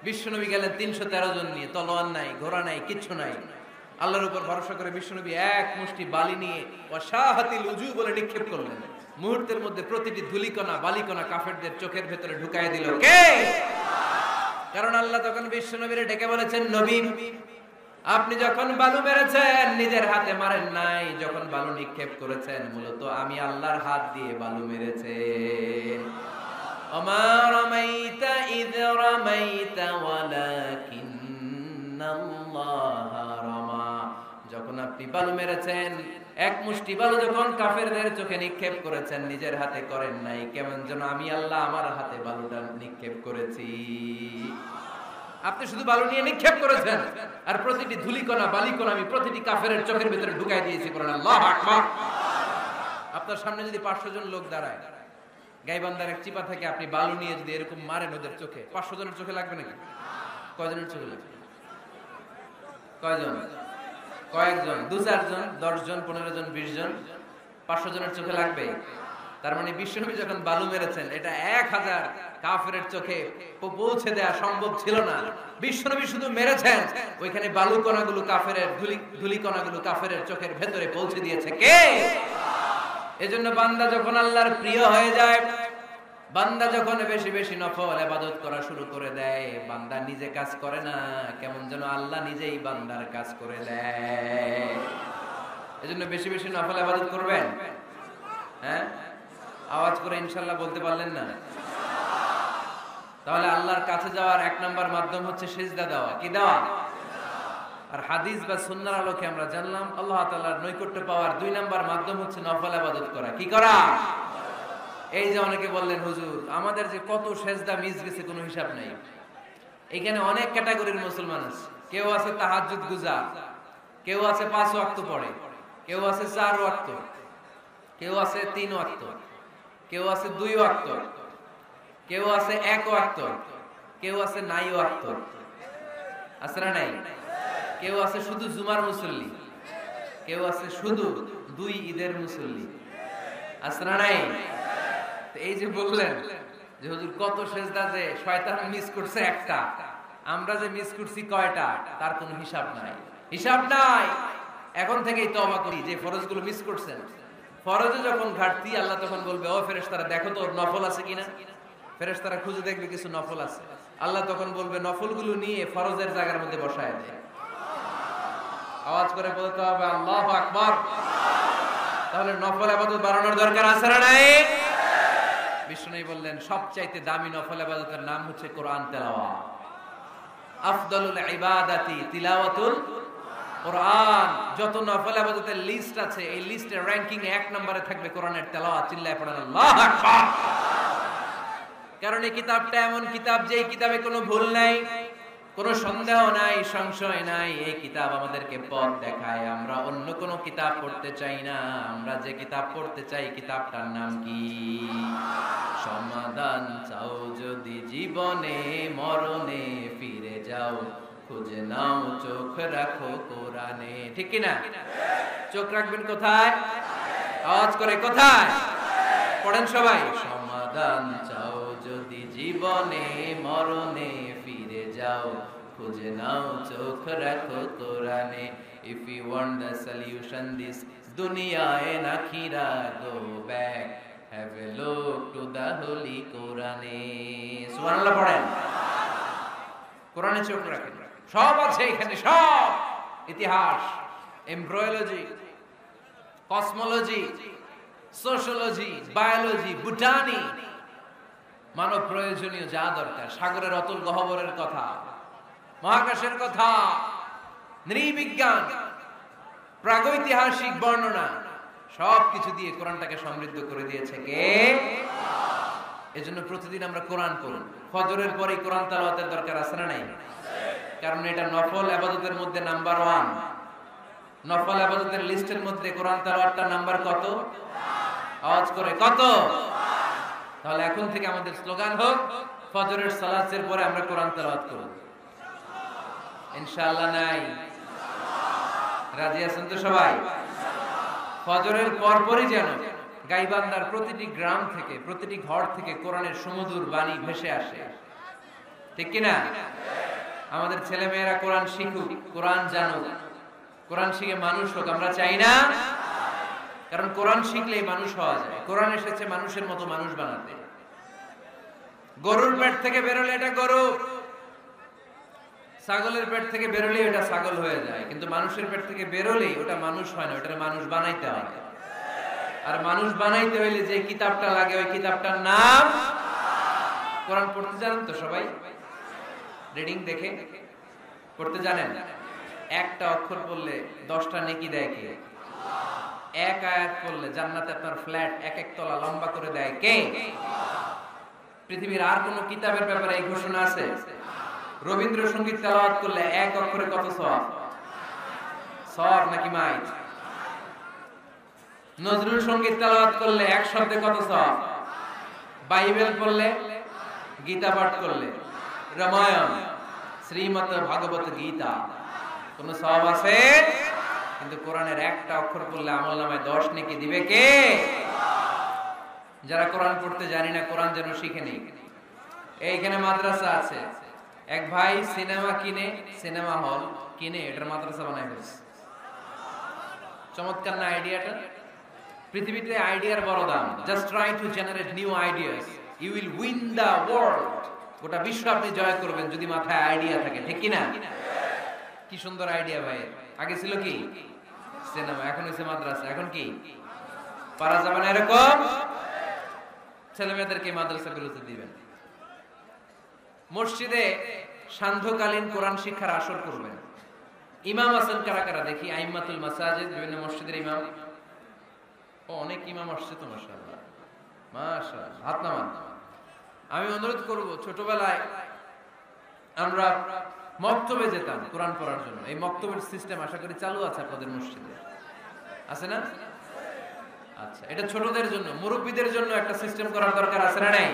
বিশ্বনবী গেলেন 313 জন নিয়ে, তলোয়ার নাই, ঘোড়া নাই, কিচ্ছু নাই। আল্লাহর উপর ভরসা করে বিশ্বনবী এক মুষ্টি বালি নিয়ে ওয়াশাহাতিল উজু বলে নিক্ষেপ করলেন। মুহূর্তের মধ্যে প্রতিটি ধুলিকণা বালিকণা কাফেরদের চোখের ভেতরে ঢুকায় দিল কে? কারণ আল্লাহ তখন বিশ্বনবীরে ডেকে বলেছেন, নবী আপনি যখন বালু মেরেছেন নিজের হাতে মারেন নাই, যখন বালু নিক্ষেপ করেছেন মূলত আমি আল্লাহর হাত দিয়ে বালু মেরেছেন। ওমা রামাইতা ইয রামাইতা ওয়ালাকিন্নাল্লাহা রামা। যখন আপনি বালু মেরেছেন, এক মুষ্টি বালু যখন কাফেরদের চোখে নিক্ষেপ করেছেন, নিজের হাতে করেন নাই, কেমন যেন আমি আল্লাহ আমার হাতে বালুটা নিক্ষেপ করেছি। আপনি শুধু বালু নিয়ে নিক্ষেপ করেছেন, আর প্রতিটি ধুলিকণা বালিকণা আমি প্রতিটি কাফেরের চোখের ভিতরে ঢুকাই দিয়েছি। বলেন আল্লাহু আকবার। আপনার সামনে যদি 500 জন লোক দাঁড়ায়, গাইবান্ধার এক চিপা থেকে আপনি বালু নিয়ে যদি এরকম মারেন ওদের চোখে, 500 জনের চোখে লাগবে নাকি? কয়জনের চোখে লাগবে? কয়জন? কয়েকজন? 2-4 জন, 10 জন, 15 জন, 20 জন, 500 জনের চোখে লাগবে? তার মানে বিশ্বনবী যখন বালু মেরেছেন, এটা 1000 কাফেরের চোখে পৌঁছে দেওয়া সম্ভব ছিল না। বিশ্বনবী শুধু মেরেছেন, ওইখানে বালু কণাগুলো কাফেরের ধুলি কণাগুলো কাফেরের চোখের ভেতরে পৌঁছে দিয়েছে কে? এজন্য বান্দা যখন আল্লাহর প্রিয় হয়ে যায়, বান্দা যখন বেশি বেশি নফল ইবাদত করা শুরু করে দেয়, বান্দা নিজে কাজ করে না, কেমন যেন আল্লাহ নিজেই বান্দার কাজ করে দেয়। এজন্য বেশি বেশি নফল ইবাদত করবেন। হ্যাঁ, আওয়াজ করে ইনশাআল্লাহ বলতে পারলেন না? তাহলে আল্লাহর কাছে যাওয়ার 1 নাম্বার মাধ্যম হচ্ছে সিজদা দেওয়া। কি দেওয়া? আর হাদিস বা সুন্নাহর আলোকে আমরা জানলাম আল্লাহ তাআলার নৈকট্য পাওয়ার 2 নাম্বার মাধ্যম হচ্ছে নফল ইবাদত করা। কি করা? এই যে অনেকে বললেন হুজুর আমাদের যে কত সিজদা মিস গেছে কোনো হিসাব নাই। এখানে অনেক ক্যাটাগরির মুসলমান আছে। কেউ আছে তাহাজ্জুদ গুজার, কেউ আছে 5 ওয়াক্ত পড়ে, কেউ আছে 4 ওয়াক্ত, কেউ আছে 3 ওয়াক্ত, কেউ আছে 2 ওয়াক্ত, কেউ আছে 1 ওয়াক্ত, কেউ আছে নাই ওয়াক্ত। আছে না নাই? কেউ আছে শুধু জুমার মুসল্লি, কেউ আছে শুধু 2 ঈদের মুসল্লি। আছে না নাই? এই যে বললেন যে হুজুর কত সেজদা যে শয়তান মিস করছে একটা, আমরা যে মিস করছি কয়টা তার কোনো হিসাব নাই। হিসাব নাই। এখন থেকেই তওবা করি যে ফরজগুলো মিস করছেন। ফরজে যখন ঘাটতি আল্লাহ তখন বলবে ও ফেরেশতারা দেখো তো ওর নফল আছে কিনা। ফেরেশতারা খুঁজে দেখবে কিছু নফল আছে, আল্লাহ তখন বলবে নফলগুলো নিয়ে ফরজের জায়গার মধ্যে বসায় দেয়। আওয়াজ করে বলতে হবে আল্লাহু আকবার। তাহলে নফল ইবাদত বাড়ানোর দরকার আছে না নাই? বিষ্ণু বললেন সবচাইতে দামি নফল ইবাদতের নাম হচ্ছে কোরআন তেলাওয়াত। আফদালুল ইবাদাতি তিলাওয়াতুল কোরআন। যত নফল ইবাদতের লিস্ট আছে এই লিস্টের র‍্যাঙ্কিং 1 নম্বরে থাকবে কোরআনের তেলাওয়াত। চিল্লায় পড়েন আল্লাহু আকবার। কারণ এই কিতাবটা এমন কিতাব যে এই কিতাবে কোনো ভুল নাই, কোনো সন্দেহ নাই, সংশয় নাই। এই কিতাব আমাদেরকে পথ দেখায়। আমরা অন্য কোনো কিতাব পড়তে চাই না। আমরা যে কিতাব পড়তে চাই কিতাবটার নাম কি? সমাধান চাও যদি জীবনে মরণে ফিরে যাও, খুঁজে নাও চোখ রাখো কোরআনে। ঠিক কি না? চোখ রাখবেন কোথায়? আওয়াজ করে কোথায়? পড়েন সবাই। সমাধান চাও যদি জীবনে মরণে ফিরে যাও, খুঁজে নাও চোখ রাখো কোরআনে। If you want the solution this dunya and akhirah, go back, have a look to the holy Quran. সুবহানাল্লাহ পড়েন। কোরআনে চোখ রাখেন। সব আছে এখানে, সব ইতিহাস, embryology, cosmology, sociology, biology, botany, মানব প্রয়োজনীয় যা দরকার, সাগরের অতল গহ্বরের কথা, মহাকাশের কথা, নৃবিজ্ঞান, প্রাগৈতিহাসিক বর্ণনা, সবকিছু দিয়ে কোরআনটাকে সমৃদ্ধ করে দিয়েছে কে? এজন্য প্রতিদিন আমরা কোরআন পড়ি। ফজরের পরে কোরআন তেলাওয়াতের দরকার আছে না নাই? কারণ এটা নফল ইবাদতের মধ্যে নাম্বার 1। নফল ইবাদতের লিস্টের মধ্যে কোরআন তেলাওয়াতটা নাম্বার কত? আওয়াজ করে কত? তাহলে এখন থেকে আমাদের স্লোগান হোক, ফজরের সালাতের পরে আমরা কোরআন তেলাওয়াত করব ইনশাআল্লাহ। নাই? রাজি আছেন তো সবাই? ফজরের পরপরই যেন গাইবান্ধার প্রতিটি গ্রাম থেকে, প্রতিটি ঘর থেকে কোরআনের সুমধুর বাণী ভেসে আসে, ঠিক কিনা? আমাদের ছেলে মেয়েরা কোরআন শিখুক, কোরআন জানুক, কোরআন শিখে মানুষ হোক, আমরা চাই না? কারণ কোরআন শিখলেই মানুষ হওয়া যায়। কোরআন এসেছে মানুষের মতো মানুষ বানাতে। গরুর পেট থেকে বেরোলে এটা গরু, ছাগলের পেট থেকে বেরোলেই ওটা ছাগল হয়ে যায়, কিন্তু মানুষের পেট থেকে বেরোলেই ওটা মানুষ হয় না, ওটা মানুষ বানাইতে হয়। আর মানুষ বানাইতে হইলে যে কিতাবটা লাগে, ওই কিতাবটার নাম কোরআন। পড়তে জানেন তো সবাই? রিডিং দেখে পড়তে জানেন? একটা অক্ষর পড়লে 10টা নেকি দেয় কে? এক আয়াত পড়লে জান্নাতে আপনার ফ্ল্যাট এক তলা লম্বা করে দেয় কে? পৃথিবীর আর কোন কিতাবের ব্যাপারে এই ঘোষণা আছে? রবীন্দ্রসঙ্গীত তেলাওয়াত করলে এক অক্ষরে কত সওয়াব? সওয়াব নাকি মাইট? নজরুল সঙ্গীত তেলাওয়াত করলে এক শব্দে কত সওয়াব? বাইবেল পড়লে, গীতা পাঠ করলে, রামায়ণ, শ্রীমদ্ ভাগবত গীতা, কোন সওয়াব আছে? কিন্তু কোরআনের একটা অক্ষর পড়লে আমলনামায় 10 নেকি দিবে কে? যারা কোরআন পড়তে জানি না, কোরআন যেন শিখে নেই। এইখানে মাদ্রাসা আছে, এক ভাই সিনেমা কিনে, সিনেমা হল কিনে এটার মাদ্রাসা বানায় ফেলছে। চমৎকার না আইডিয়াটা? পৃথিবীতে আইডিয়ার বড় দাম। Just try to generate new ideas, you will win the world. গোটা বিশ্ব আপনি জয় করবেন যদি মাথায় আইডিয়া থাকে, ঠিক কি না? কি সুন্দর আইডিয়া ভাই। আগে ছিল কি সিনেমা, এখন হচ্ছে মাদ্রাসা। এখন কি পারা যাবে না এরকম? ছেলে মেয়েদেরকে মাদ্রাসা বিরতি দিবেন। মসজিদে সান্ধ্যকালীন কোরআন শিক্ষার আসর করবেন। ইমাম আছেন কারা কারা দেখি? আইম্মাতুল মাসাজিদ, বিভিন্ন মসজিদের ইমাম। ও, অনেক ইমাম আসছে তো, মাশাআল্লাহ মাশাআল্লাহ, হাত নামান। আমি অনুরোধ করব, ছোটবেলায় আমরা মক্তবে যেতাম কোরআন পড়ার জন্য। এই মক্তবের সিস্টেম আশা করি চালু আছে আপনাদের মসজিদে, আছে না? আচ্ছা, এটা ছোটদের জন্য। মুরব্বীদের জন্য একটা সিস্টেম করার দরকার আছে না নাই?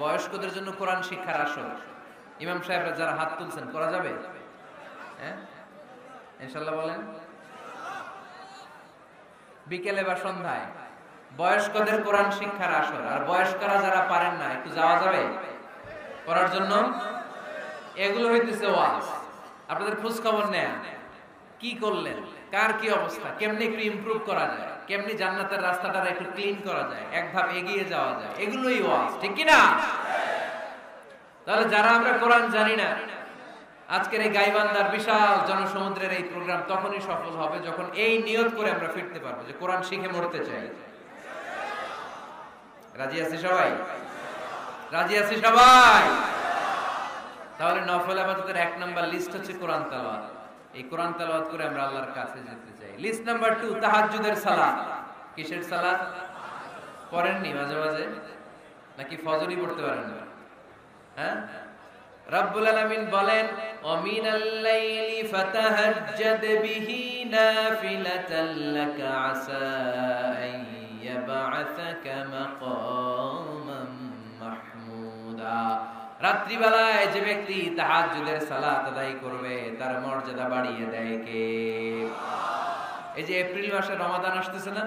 বয়স্কদের জন্য কোরআন শিক্ষার আসর। ইমাম সাহেবরা যারা হাত তুলছেন, করা যাবে? হ্যাঁ, ইনশাআল্লাহ বলেন। বিকেলে বা সন্ধ্যায় বয়স্কদের কোরআন শিক্ষার আসর। আর বয়স্করা যারা পারেন না, একটু যাওয়া যাবে করার জন্য? এগুলো হইতেছে ওয়াজ। আপনাদের খোঁজ খবর নেন, কি করলেন, কার কি অবস্থা, কেমনি একটু ইমপ্রুভ করা যায়, কেমনি জান্নাতের রাস্তাটা একটু ক্লিন করা যায়, এক ধাপ এগিয়ে যাওয়া যায়, এগুলোই ওয়াজ, ঠিক কি না? তাহলে যারা আমরা কোরআন জানি না, আজকের এই গাইবান্ধার বিশাল জনসমুদ্রের এই প্রোগ্রাম তখনই সফল হবে যখন এই নিয়ত করে আমরা ফিরতে পারবো যে কোরআন শিখে মরতে চাই। রাজি আছি সবাই? রাজি আছি সবাই? তাহলে নফল ইবাদতের 1 নাম্বার লিস্ট হচ্ছে কোরআন তেলাওয়াত। এই কোরআন তেলাওয়াত করে আমরা আল্লাহর কাছে যেতে চাই। লিস্ট নাম্বার 2, তাহাজ্জুদের সালাত। কিসের সালাত? পড়েননি মাঝে মাঝে নাকি ফজরই পড়তে পারেন না? হ্যাঁ, রব্বুল আলামিন বলেন, ওয়া মিনাল লাইলি ফাতাহাজ্জাদ বিহি নাফিলাতাল লাকা আসা আন ইয়াবআসাকা মাকামান মাহমুদা। রাত্রিবেলায় যে ব্যক্তি তাহাজ্জুদের সালাত আদায় করবে তার মর্যাদা বাড়িয়ে দেয় কে? এই যে এপ্রিল মাসে রমাদান আসতেছে না,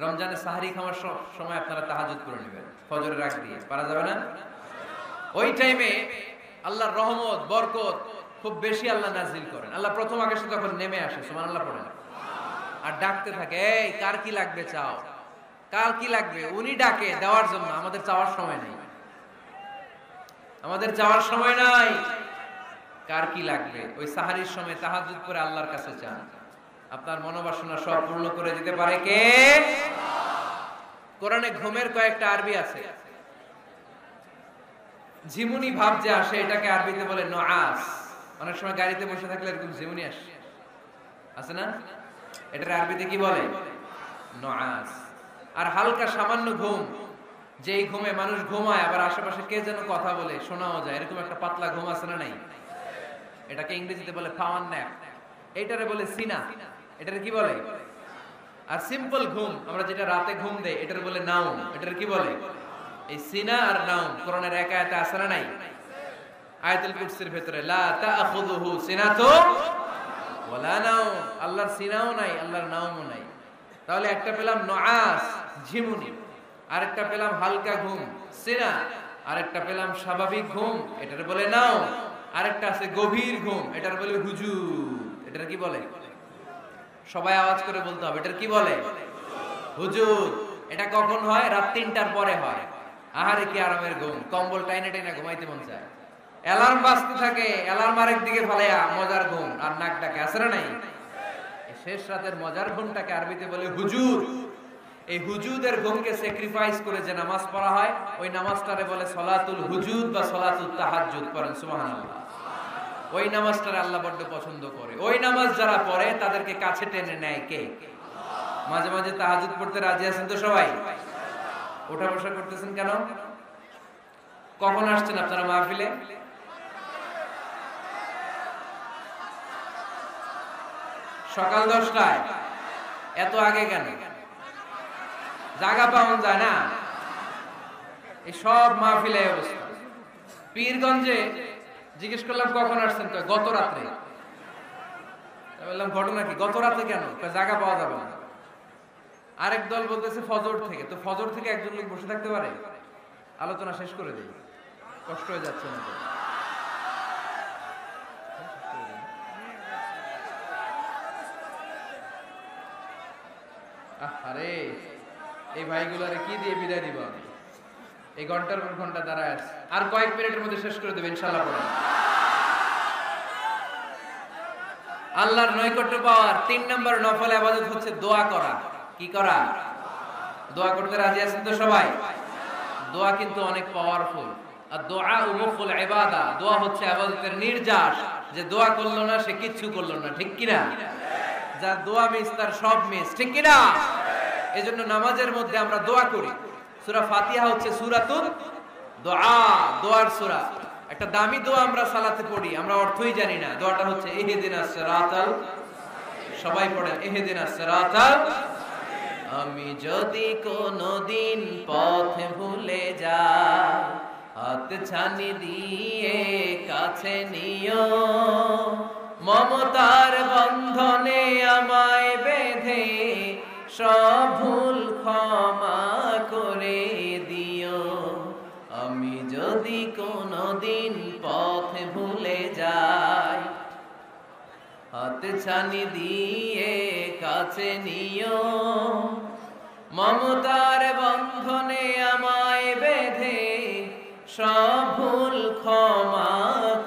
রমজানের সাহরি খাওয়ার সময় আপনারা তাহাজ্জুদ করে নেবেন ফজরের আগ দিয়ে। পারা যাবে না? ওই টাইমে আল্লাহর রহমত, বরকত খুব বেশি আল্লাহ নাজিল করেন। আল্লাহ প্রথম আকাশে তখন নেমে আসে, সুবহানাল্লাহ পড়েন, আর ডাকতে থাকে, এই কার কি লাগবে চাও, কার কি লাগবে। উনি ডাকে দেওয়ার জন্য, আমাদের চাওয়ার সময় নেই, আমাদের চাওয়ার সময় নাই। কার কি লাগবে ওই সাহারির সময় তাহাজ্জুদ করে আল্লাহর কাছে চান, আপনার মনোবাসনা সব পূর্ণ করে দিতে পারে কে? কোরআনে ঘুমের কয়েকটা আরবি আছে। ঝিমুনি ভাব যে আসে এটাকে আরবিতে বলে নুআস। অনেক সময় গাড়িতে বসে থাকলে এরকম ঝিমুনি আসে না? এটার আরবিতে কি বলে? নুআস। আর হালকা সামান্য ঘুম, যেই ঘুমে মানুষ ঘুমায় আবার আশেপাশে কে যেন কথা বলে শোনাও যায়, এরকম একটা পাতলা ঘুম আছে না নাই? এটাকে ইংরেজিতে বলে পাওয়ার ন্যাপ, এটারে বলে সিনা। এটারে কি বলে? আর সিম্পল ঘুম আমরা যেটা রাতে ঘুম দেই এটার বলে নাউম। এটার কি বলে? এই সিনা আর নাউম কোরআনের এক আয়াতে আছে না নাই? আয়াতুল কুরসির ভিতরে লা তাখুযুহু সিনাতুন ওয়ালা নাউম, আল্লাহর সিনাও নাই আল্লাহর নাউমও নাই। তাহলে একটা পেলাম নুআস ঝিমুনি, আরেকটা পেলাম হালকা ঘুম সিনা, আরেকটা পেলাম স্বাভাবিক ঘুম এটার বলে নাউম, আরেকটা আছে গভীর ঘুম এটার বলে হুজুর। এটার কি বলে? সবাই আওয়াজ করে বলতে হবে, এটার কি বলে? হুজুর। এটা কখন হয়? রাত ৩টার পরে হয়। আহারে কি আরামের ঘুম, কম্বল টাইনে টাইনে ঘুমাইতে মন চায়, অ্যালার্ম বাজতে থাকে, অ্যালার্ম আরেক দিকে ফালাইয়া মজার ঘুম আর নাক ডাকে, আছে না নাই? শেষ রাতের মজার ঘুমটাকে আরবিতে বলে হুজুর। এই হুজুদের ঘুমকে স্যাক্রিফাইস করে যে নামাজ পড়া হয় ওই নামাজটারে বলে সলাতুল হুজুদ বা সলাতুত তাহাজ্জুদ। পড়েন সুবহানাল্লাহ। ওই নামাজটারে আল্লাহ বড্ড পছন্দ করে। ওই নামাজ যারা পড়ে তাদেরকে কাছে টেনে নেয় কে? মাঝে মাঝে তাহাজ্জুদ পড়তে রাজি আছেন তো সবাই? ওঠা বসা করতেছেন কেন? কখন আসছেন আপনারা মাহফিলে? সকাল 10টায়। এত আগে কেন? জায়গা পাওয়া যায় না। এই সব মাহফিলে অবস্থা। পীরগঞ্জে জিজ্ঞেস করলাম কখন আসছেন, গত রাত্রে। বললাম ঘটনা কি? গত রাতে কেন? জায়গা পাওয়া যাবে না। আরেক দল বলতেছে ফজর থেকে। তো ফজর থেকে একজন লোক বসে থাকতে পারে? আলোচনা শেষ করে দেই, কষ্ট হয়ে যাচ্ছে না তো? আরে এই ভাইগুলারে কি দিয়ে বিদায় দিব আমি? এই ঘন্টার পর ঘন্টা দাঁড়ায় আছে, আর কয়েক মিনিটের মধ্যে শেষ করে দেবে ইনশাআল্লাহ। পড়েন। আল্লাহর নৈকট্য পাওয়ার ৩ নম্বর নফল ইবাদত হচ্ছে দোয়া করা। কি করা? দোয়া করতে রাজি আছেন তো সবাই? দোয়া কিন্তু অনেক পাওয়ারফুল। আর দোয়া মুখুল ইবাদা, দোয়া হচ্ছে ইবাদতের নির্যাস। যে দোয়া করলো না সে কিচ্ছু করলো না, ঠিক কি না? যার দোয়া মিস তার সব মিস, ঠিক কি না? এজন্য নামাজের মধ্যে আমরা দোয়া করি। সূরা ফাতিহা হচ্ছে সূরাতুদ দোয়া, দোয়ার সূরা। একটা দামি দোয়া আমরা সালাতে পড়ি, আমরা অর্থই জানি না। দোয়াটা হচ্ছে ইহদিনাস সিরাতাল, সবাই পড়েন ইহদিনাস সিরাতাল। আমি যদি কোনদিন পথ ভুলে যাই, হাত ছানি দিয়ে কাছে নিও, মমতার বন্ধনে আমায় বেঁধে সব ভুল ক্ষমা করে দিও। আমি যদি কোনদিন পথ ভুলে যাই, হাত ছানি দিয়ে কাছে নিও, মমতার বন্ধনে আমায় বেঁধে সব ভুল ক্ষমা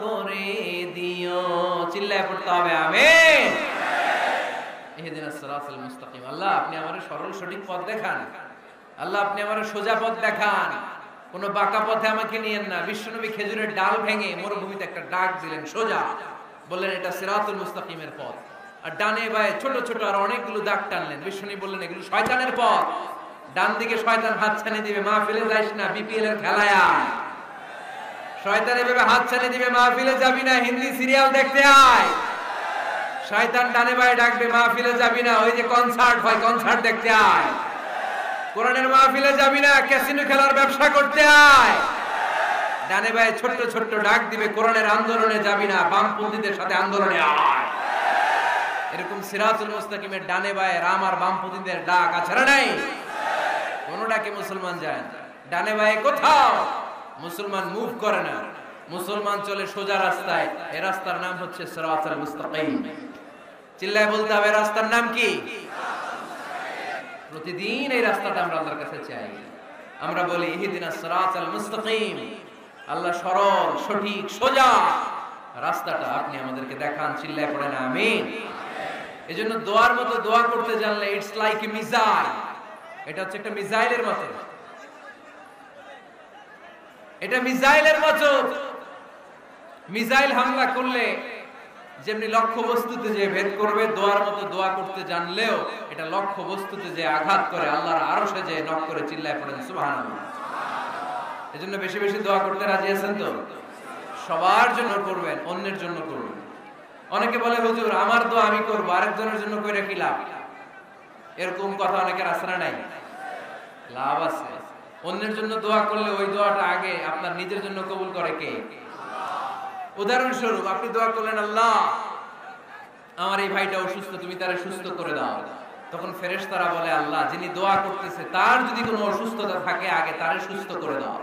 করে দিও। চিল্লায় পড়তে হবে আমিন। ইহদিনাস সিরাতাল মুস্তাকিম। আল্লাহ আপনি আমারে সরল সঠিক পথ দেখান। আল্লাহ আপনি আমারে সোজা পথ দেখান, কোন বাঁকা পথে আমাকে নিয়েন না। বিশ্বনবী খেজুরের ডাল ভেঙে মরুভূমিতে একটা ডাক দিলেন সোজা, বললেন এটা সিরাতুল মুস্তাকিমের পথ। আর ডানে বায়ে ছোট ছোট আর অনেকগুলো দাগ টানলেন। বিশ্বনবী বললেন এগুলো শয়তানের পথ, ডান দিকে শয়তান হাত ছানি দিবে, মাহফিলে যাইস না, বিপিএল এর খেলায় আয়। শয়তান এভাবে হাত ছানি দিবে, মাহফিলে যাবি না, হিন্দি সিরিয়াল দেখতে আয়। শয়তান ডানে বায়ে ডাকবে, মাহফিলে যাবি না, ওই যে কনসার্ট হয় কনসার্ট দেখতে আয়। কোরআনের মাহফিলে যাবি না, ক্যাসিনো খেলার ব্যবসা করতে আয়। ডানে বায়ে ছোট্ট ছোট্ট ডাক দিবে, কোরআনের আন্দোলনে যাবি না, বামপন্থীদের সাথে আন্দোলনে আয়। এরকম সিরাতুল মুস্তাকিমের ডানে বায়ে রাম আর বামপন্থীদের ডাক আছে না নাই? কোন ডাকে মুসলমান যায় না, ডানে বায়ে কোথাও মুসলমান মুভ করে না। মুসলমান চলে সোজা রাস্তায়। এই রাস্তার নাম হচ্ছে সিরাতুল মুস্তাকিম। চিল্লায় বলতে হবে রাস্তার নাম কি? প্রতিদিন এই রাস্তাটা আমরা আল্লাহর কাছে চাই। আমরা বলি ইহদিনাস সিরাতাল মুস্তাকিম। আল্লাহ সরল সঠিক সোজা রাস্তাটা আপনি আমাদেরকে দেখান, চিল্লায় পড়েন আমিন। এজন্য দোয়ার মতো দোয়া করতে জানলে ইটস লাইক এ মিসাইল, এটা হচ্ছে একটা মিসাইলের মতো, এটা মিসাইলের মতো। মিসাইল হামলা করলে যেমনি লক্ষ্য বস্তুতে যে ভেদ করবে, দোয়ার মতো দোয়া করতে জানলেও এটা লক্ষ্য বস্তুতে যে আঘাত করে, আল্লাহর আরশে যে নক করে, চিল্লায় পড়েন সুবহানাল্লাহ। এজন্য বেশি বেশি দোয়া করতে রাজি আছেন তো? সবার জন্য করবেন, অন্যের জন্য করবেন। অনেকে বলে হুজুর আমার দোয়া আমি করবো, আরেকজনের জন্য কইরা কি লাভ? এরকম কথা অনেকের আছে না নাই? লাভ আছে। অন্যের জন্য দোয়া করলে ওই দোয়াটা আগে আপনার নিজের জন্য কবুল করে কে? উদাহরণস্বরূপ আপনি দোয়া করলেন, আল্লাহ আমার এই ভাইটা অসুস্থ, তুমি তারে সুস্থ করে দাও। তখন ফেরেশতারা বলে, আল্লাহ যিনি দোয়া করতেছে তার যদি কোনো অসুস্থতা থাকে আগে তারে সুস্থ করে দাও।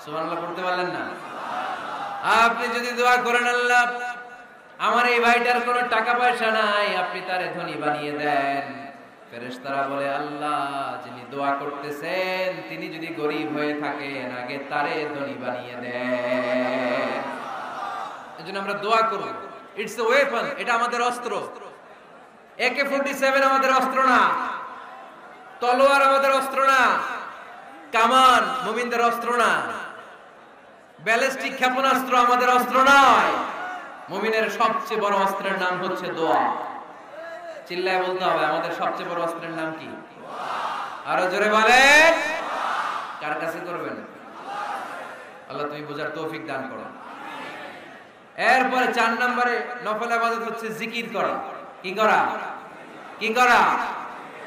সুবহানাল্লাহ পড়তে পারলেন না? আপনি যদি দোয়া করেন, আল্লাহ আমার এই ভাইটার কোনো টাকা পয়সা নাই, আপনি তারে ধনী বানিয়ে দেন। ফেরেশতারা বলে, আল্লাহ যিনি দোয়া করতেছেন তিনি যদি গরীব হয়ে থাকেন আগে তারে ধনী বানিয়ে দেন। এজন্য আমরা দোয়া করব। ইটস এ ওয়েপন, এটা আমাদের অস্ত্র। AK-47 আমাদের অস্ত্র না, তলোয়ার আমাদের অস্ত্র না, কামান মুমিনদের অস্ত্র না, ব্যালিস্টিক ক্ষেপণাস্ত্র আমাদের অস্ত্র নয়। মুমিনের সবচেয়ে বড় অস্ত্রের নাম হচ্ছে দোয়া। চিল্লায় বলতে হবে, আমাদের সবচেয়ে বড় অস্ত্রের নাম কি? আরো জোরে বলেন। কার কাছে করবেন? আল্লাহ তুমি বোঝার তৌফিক দান করো। এরপরে 4 নম্বরে নফল ইবাদত হচ্ছে জিকির করা। কি করা? কি করা?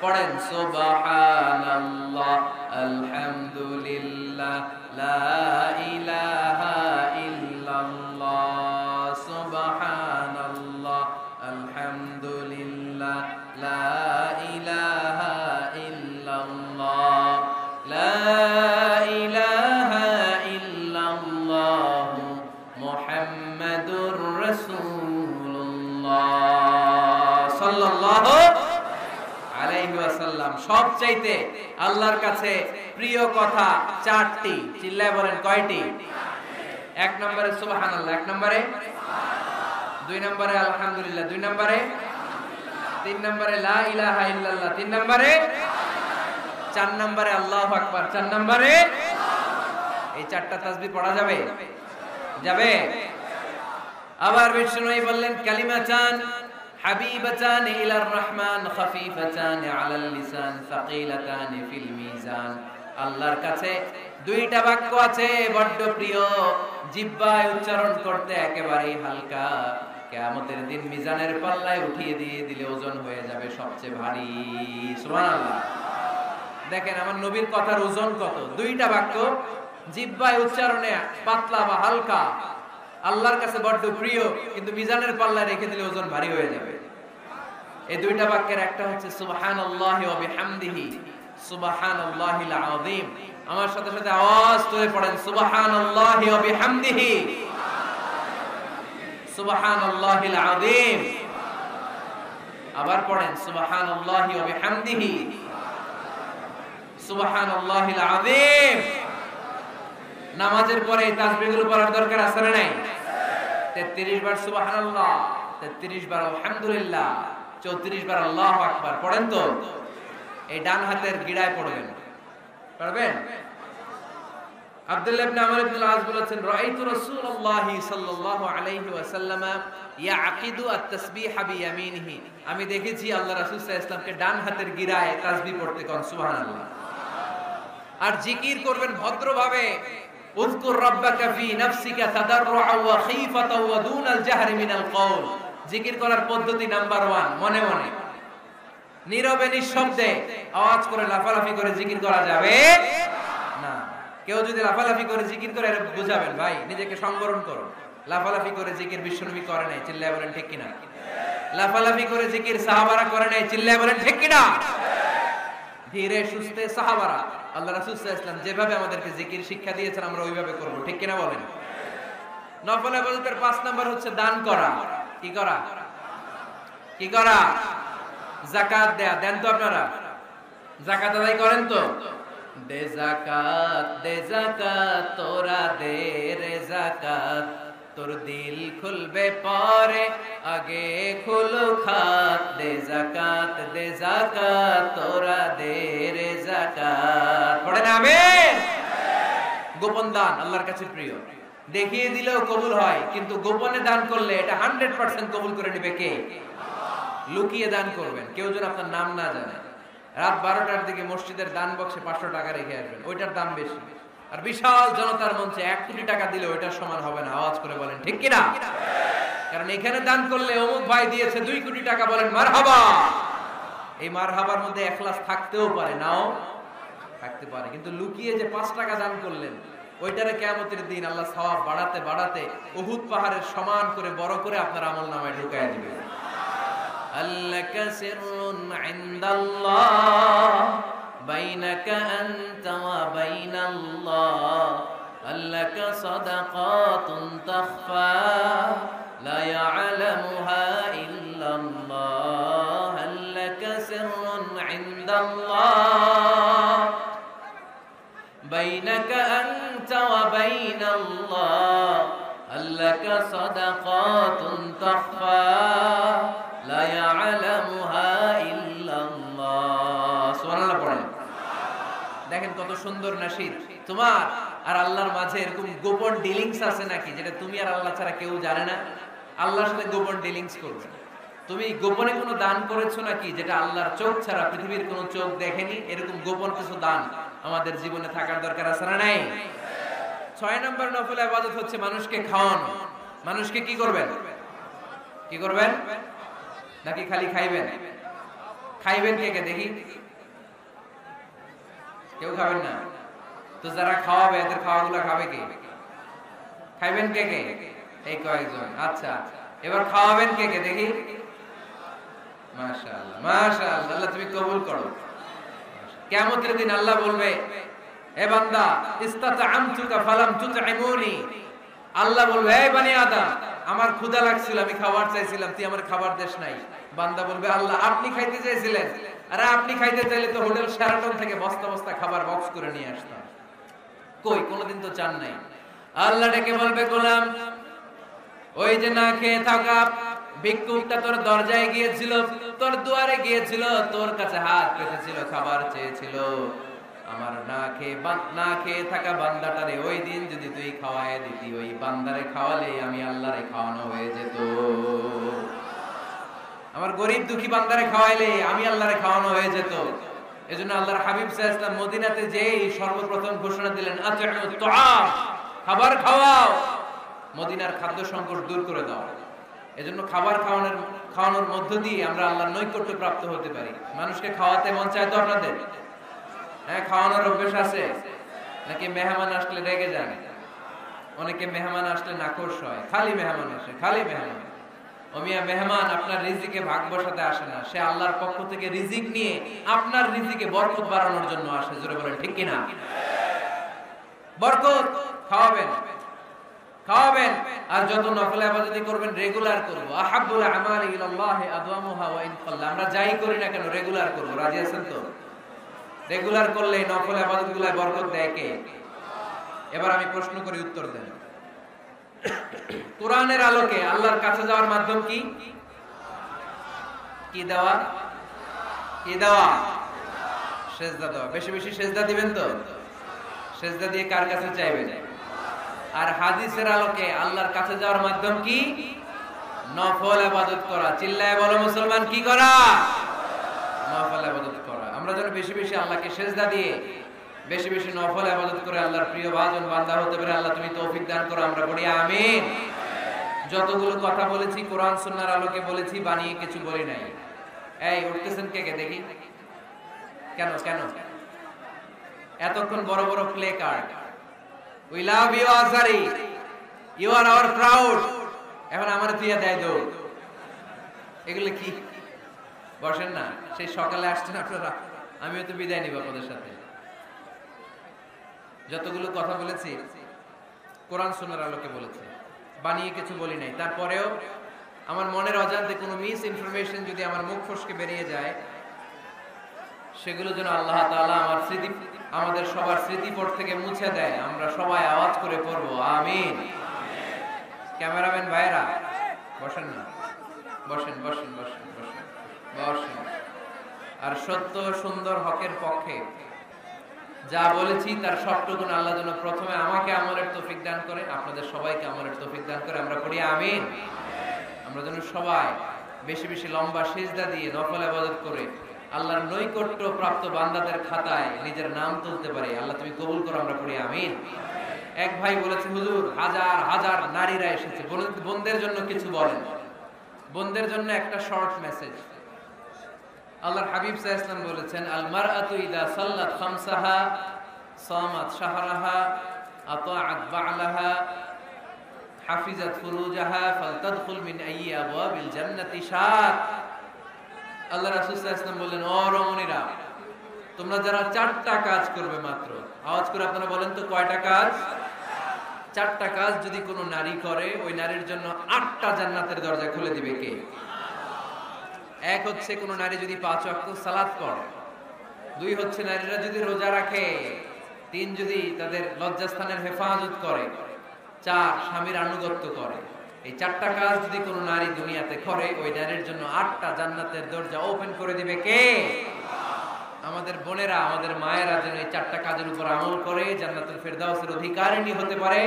পড়েন সুবহানাল্লাহ, আলহামদুলিল্লাহ, লা ইলাহা ইল্লাল্লাহ, সুবহানাল্লাহ, আলহামদুলিল্লাহ, লা ইলাহা ইল্লাল্লাহ, লা ইলাহা ইল্লাল্লাহ, মুহাম্মাদুর রাসূলুল্লাহ সাল্লাল্লাহু আলাইহি ওয়াসাল্লাম। সবচাইতে আল্লাহর কাছে প্রিয় কথা 4টি। চিল্লায় বলেন কয়টি? 1 নম্বরে সুবহানাল্লাহ, 1 নম্বরে, 2 নম্বরে আলহামদুলিল্লাহ, 2 নম্বরে, 3 নম্বরে লা ইলাহা ইল্লাল্লাহ, 3 নম্বরে, 4 নম্বরে আল্লাহু আকবার, 4 নম্বরে। এই 4টা তাসবিহ পড়া যাবে? যাবে। আবার বিষ্ণুই বললেন, কালিমাতান হাবিবাতান ইলার রহমান, খাফিফাতান আলাল লিসান, সাকিলাতান ফিল মিজান। আল্লাহর কাছে 2টা বাক্য আছে বড্ড প্রিয়, জিহ্বায় উচ্চারণ করতে একেবারেই হালকা, কিয়ামতের দিন মিজানের পাল্লায় উঠিয়ে দিয়ে দিলে ওজন হয়ে যাবে সবচেয়ে ভারী। সুবহানাল্লাহ। দেখেন আমার নবীর কথার ওজন কত। 2টা বাক্য জিহ্বায় উচ্চারণে পাতলা বা হালকা, আল্লাহর কাছে বড্ড প্রিয়, কিন্তু মিজানের পাল্লায় রেখে দিলে ওজন ভারী হয়ে যাবে। এই 2টা বাক্যের একটা হচ্ছে সুবহানাল্লাহি ওয়া বিহামদিহি, সুবহানাল্লাহিল আযীম। আমার সাথে সাথে আওয়াজ তুলে পড়েন, সুবহানাল্লাহি ওয়া বিহামদিহি, সুবহানাল্লাহিল আযীম। আবার পড়েন, সুবহানাল্লাহি ওয়া বিহামদিহি, সুবহানাল্লাহিল আযীম। নামাজের পরে এই তাসবিহগুলো পড়ার দরকার আছে না নাই? 33 বার সুবহানাল্লাহ, 33 বার আলহামদুলিল্লাহ, 34 বার আল্লাহু আকবার। পড়েন তো। এই ডান হাতের গিড়ায় পড়বেন, পারবেন? আব্দুল্লাহ ইবনে আমর ইবনে আল-আস বলেছেন, রাআইতু রাসূলুল্লাহি সাল্লাল্লাহু আলাইহি ওয়াসাল্লাম ইয়াকিদু আত-তাসবিহ বিয়ামিনিহি। আমি দেখেছি আল্লাহ রাসূল সাল্লাল্লাহু আলাইহি ওয়াসাল্লামকে ডান হাতের গিড়ায় তাসবিহ পড়তে কোন সুবহানাল্লাহ। আর জিকির করবেন ভদ্রভাবে। উযকুর রাব্বাকা ফি নাফসিকা তাদাররুআ ওয়া খীফাতা ওয়া দুনাল জাহরি মিনাল কওল। জিকির করার পদ্ধতি নাম্বার 1, মনে মনে নীরবে নিঃশব্দে আওয়াজ করে লাফালাফি করে জিকির করা যাবে না। কেউ যদি লাফালাফি করে জিকির করে বুঝাবেন, ভাই নিজেকে সংবরণ করো। লাফালাফি করে জিকির বিশ্বনবী করে নাই, চিল্লায় বলেন ঠিক কিনা? লাফালাফি করে জিকির সাহাবারা করে নাই, চিল্লায় বলেন ঠিক কিনা? ধীরে সুস্থে সাহাবারা আল্লাহ রাসূল সাল্লাল্লাহু আলাইহি ওয়াসাল্লাম যেভাবে আমাদেরকে জিকির শিক্ষা দিয়েছেন আমরা ওইভাবে করব, ঠিক কিনা বলেন? নফল ইবাদতের 5 নাম্বার হচ্ছে দান করা। কি করা? কি করা? যাকাত দেয়া। দেন তো আপনারা? যাকাত আদায় করেন তো? দে যাকাত তোরা দে রে যাকাত, তোর দিল খুলবে পরে, আগে খুলো খাত, দে যাকাত তোরা দে রে যাকাত। পড়েন আমিন। গোপন দান আল্লাহর কাছে প্রিয়, দেখিয়ে দিলেও কবুল হয়, কিন্তু গোপনে দান করলে এটা 100% কবুল করে নেবে কে? লুকিয়ে দান করবেন, কেউ যেন আপনার নাম না জানে। রাত 12টার দিকে মসজিদের দান বক্সে 500 টাকা রেখে আসবেন, ওইটার দাম বেশি। আর বিশাল জনতার মঞ্চে 1 কোটি টাকা দিলে ওইটার সমান হবে না। আওয়াজ করে বলেন ঠিক কিনা? কারণ এখানে দান করলে অমুক ভাই দিয়েছে 2 কোটি টাকা, বলেন মারহাবা। এই মারহাবার মধ্যে ইখলাস থাকতেও পারে, নাও থাকতে পারে, কিন্তু লুকিয়ে যে 5 টাকা দান করলেন, ওইটারে কিয়ামতের দিন আল্লাহ সওয়াব বাড়াতে বাড়াতে উহুদ পাহাড়ের সমান করে বড় করে আপনার আমলনামায় ঢুকায় দিবে। আল্লাকা সিররুন ইনদাল্লাহ বাইনাকা আনতা ওয়া বাইনাল্লাহ, আল্লাকা সাদাকাতুন তাখফা লা ইয়ালামুহা ইল্লাল্লাহ, আল্লাকা সিররুন ইনদাল্লাহ বাইনাকা আনতা ওয়া বাইনাল্লাহ, আল্লাকা সাদাকাতুন তাখফা লা ইয়ালামুহা ইল্লাল্লাহ। সুবহানাল্লাহ পড়েন। দেখেন কত সুন্দর নাশিদ। তোমার আর আল্লাহর মাঝে এরকম গোপন ডিলিংস আছে নাকি, যেটা তুমি আর আল্লাহ ছাড়া কেউ জানে না? আল্লাহর সাথে গোপন ডিলিংস করবে। তুমি গোপনে কোনো দান করেছো নাকি, যেটা আল্লাহর চোখ ছাড়া পৃথিবীর কোনো চোখ দেখেনি? এরকম গোপন কিছু দান আমাদের জীবনে থাকার দরকার আছে না নাই? 6 নম্বর নফল ইবাদত হচ্ছে মানুষকে খাওয়ানো। মানুষকে কি করবেন? কি করবেন? নাকি খালি খাইবেন? খাইবেন কে কে দেখি? কেউ খাবেন না তো, যারা খাওয়াবে এদের খাওয়াগুলো খাবে কে? খাইবেন কে কে? এই কয়েকজন। আচ্ছা, এবার খাওয়াবেন কে কে দেখি? মাশাআল্লাহ মাশাআল্লাহ, আল্লাহ তুমি কবুল করো। কিয়ামতের দিন আল্লাহ বলবে, হে বান্দা ইস্তাতআমতুকা ফালাম তুতঈমুনি। আল্লাহ বলবে, হে বনি আদম, আমার ক্ষুধা লাগছিল, আমি খাবার চাইছিলাম, তুই আমার খাবার দেশ নাই। বান্দা বলবে, আল্লাহ আপনি খাইতে চাইছিলেন, আরে আপনি খাইতে চাইলে তো হোটেল শেরাটন থেকে বস্তা বস্তা খাবার বক্স করে নিয়ে আসতাম। কই, কোনোদিন তো চান নাই। আল্লাহ ডেকে বলবে, গোলাম ওই যে না খেয়ে থাকা ভিক্ষুকটা তোর দরজায় গিয়েছিল, তোর দুয়ারে গিয়েছিল, তোর কাছে হাত পেতেছিল, খাবার চেয়েছিল, আমার না খেয়ে থাকা বান্দাটারে ওই দিন যদি তুই খাওয়ায় দিতি, ওই বান্দারে খাওয়ালে আমি আল্লাহরে খাওয়ানো হয়ে যেত। আমার গরিব দুঃখী বান্দারে খাওয়াইলে আমি আল্লাহরে খাওয়ানো হয়ে যেত। এজন্য আল্লাহর হাবিব সাল্লাল্লাহু আলাইহি ওয়াসাল্লাম মদিনাতে যেই সর্বপ্রথম ঘোষণা দিলেন, আতিউত তুআম, খাবার খাওয়াও, মদিনার খাদ্য সংকট দূর করে দাও। এজন্য খাবার খাওয়ানোর মধ্য দিয়ে আমরা আল্লাহর নৈকট্য প্রাপ্ত হতে পারি। মানুষকে খাওয়াতে মন চায় তো আপনাদের? হ্যাঁ, খাওয়ানোর অভ্যাস আছে নাকি? মেহমান আসলে রেগে যান, অনেকে মেহমান আসলে নাখোশ হয়, খালি মেহমান আসে, খালি মেহমান। ও মিয়া, মেহমান আপনার রিজিকে ভাগ বসাতে আসে না, সে আল্লাহর পক্ষ থেকে রিজিক নিয়ে আপনার রিজিকে বরকত বাড়ানোর জন্য আসে। জোরে বলেন ঠিক কিনা? বরকত খাওয়াবেন, খাওয়াবেন। আর যত নফল ইবাদত করবেন রেগুলার করব। আহাব্বুল আমালি ইলাল্লাহি আদওয়ামুহা ওয়া ইন কাল্লা। আমরা যাই করি না কেন রেগুলার করব। রাজি আছেন তো? রেগুলার করলে নফল ইবাদতগুলোয় বরকত দেয় কে? এবার আমি প্রশ্ন করি, উত্তর দেন। কোরআনের আলোকে আল্লাহর কাছে যাওয়ার মাধ্যম কি? কি দেওয়া? কি দেওয়া? সেজদা দেওয়া। বেশি বেশি সেজদা দিবেন তো? সেজদা দিয়ে কার কাছে চাইবেন? আর হাদিসের আলোকে আল্লাহর কাছে যাওয়ার মাধ্যম কি? নফল ইবাদত করা। চিল্লায় বলো মুসলমান, কি করা? নফল ইবাদত করা। আমরা যেন বেশি বেশি আল্লাহকে সেজদা দিয়ে বেশি বেশি নফল ইবাদত করে আল্লাহর প্রিয় ভাজন বান্দা হতে পারে। আল্লাহ তুমি তৌফিক দান করো, আমরা বলি আমিন। যতগুলো কথা বলেছি কোরআন সুন্নাহর আলোকে বলেছি, বানিয়ে কিছু বলি নাই। এই উঠতেছেন কে কে দেখি? কেন কেন এতক্ষণ বড় বড় play card, we love you Azari, you are our proud, এখন আমার তুইয়া দেয় দৌড়। এগুলো কি? বসেন না, সেই সকালে আসছেন আপনারা, আমিও তো বিদায় নিব আপনাদের সাথে। যতগুলো কথা বলেছি কোরআন সুন্নাহর আলোকে বলেছি, বানিয়ে কিছু বলি নাই। তারপরেও আমার মনের অজান্তে কোনো মিস ইনফরমেশন যদি আমার মুখ ফসকে বেরিয়ে যায়, সেগুলো যেন আল্লাহ তাআলা আমাদের সবার স্মৃতিপট থেকে মুছে দেয়। আমরা সবাই আওয়াজ করে পড়বো আমিন। ক্যামেরাম্যান ভাইরা বসেন না, বসেন বসেন বসেন বসেন বসেন। আর সত্য সুন্দর হকের পক্ষে যা বলেছি তার সবটুকুন আল্লাহ যেন প্রথমে আমাকে আমলের তৌফিক দান করে, আপনাদের সবাইকে আমলের তৌফিক দান করে। আমরা পড়ি আমিন। আমরা যেন সবাই বেশি বেশি লম্বা সিজদা দিয়ে নফল ইবাদত করে আল্লাহর নৈকট্য প্রাপ্ত বান্দাদের খাতায় নিজের নাম তুলতে পারি। আল্লাহ তুমি কবুল করো, আমরা পড়ি আমিন। এক ভাই বলেছে, হুজুর হাজার হাজার নারীরা এসেছে, বোনদের জন্য কিছু বলেন। বোনদের জন্য একটা শর্ট মেসেজ। আল্লাহর হাবিব সাল্লাল্লাহু আলাইহি ওয়াসাল্লাম বলেছেন, আল মারআতু ইযা সাল্লাত খামসাহা সামাত শাহরাহা আতাআত বা'লাহা হাফিজাত ফুরুজাহা ফালতাদখুল মিন আইয়ি আবওয়াবিল জান্নাতি শাআত। আল্লাহ রাসূল সাল্লাল্লাহু আলাইহি ওয়াসাল্লাম বললেন, ও রমণীরা, তোমরা যারা 4টা কাজ করবে মাত্র, আওয়াজ করে আপনারা বলেন তো কয়টা কাজ? 4টা কাজ যদি কোনো নারী করে ওই নারীর জন্য 8টা জান্নাতের দরজা খুলে দিবে কে? এক হচ্ছে কোন নারী যদি 5 ওয়াক্ত সালাত পড়ে, 2 হচ্ছে নারীরা যদি রোজা রাখে, 3 যদি তাদের লজ্জাস্থানের হেফাজত করে, 4 স্বামীর আনুগত্য করে। এই 4টা কাজ যদি কোন নারী দুনিয়াতে করে ওই নারীর জন্য 8টা জান্নাতের দরজা ওপেন করে দিবে কে? আমাদের বোনেরা, আমাদের মায়েরা যেন এই 4টা কাজের উপর আমল করে জান্নাতুল ফেরদাউসের অধিকারিণী হতে পারে,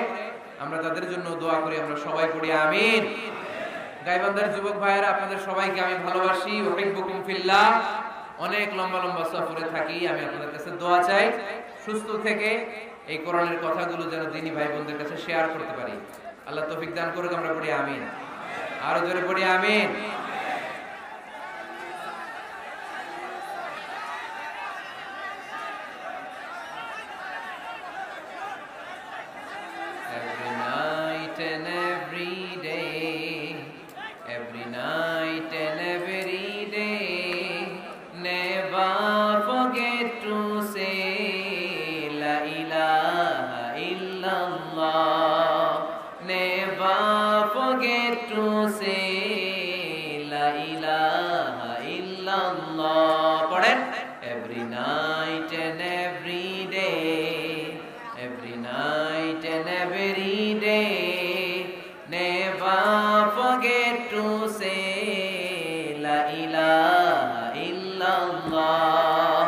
আমরা তাদের জন্য দোয়া করি। আমরা সবাই পড়ি আমিন। গাইবান্ধার যুবক ভাইয়েরা, আপনাদের সবাইকে আমি ভালোবাসি। উহিব্বুকুম ফিল্লাহ। অনেক লম্বা লম্বা সফরে থাকি, আমি আপনাদের কাছে দোয়া চাই সুস্থ থেকে এই কোরআনের কথাগুলো যেন দিনী ভাই বোনদের কাছে শেয়ার করতে পারি। আল্লাহ তৌফিক দান করুক, আমরা পড়ি আমিন। আরো জোরে পড়ি আমিন। Every night and every day, every night and every day, never forget to say La ilaha illallah. Never forget to say La ilaha illallah. পড়েন। Every night and every day, every night and every day, never forget to say La ilaha illallah.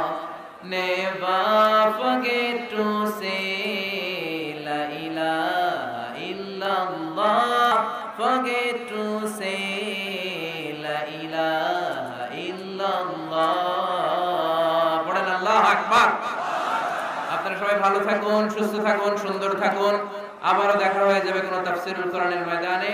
Never forget to say La ilaha illallah. Forget to say La ilaha illallah. পড়েন আল্লাহু আকবার। আপনারা সবাই ভালো থাকুন, সুস্থ থাকুন, সুন্দর থাকুন। আবারও দেখা হয়ে যাবে কোনো তাফসীরুল কোরআনের ময়দানে।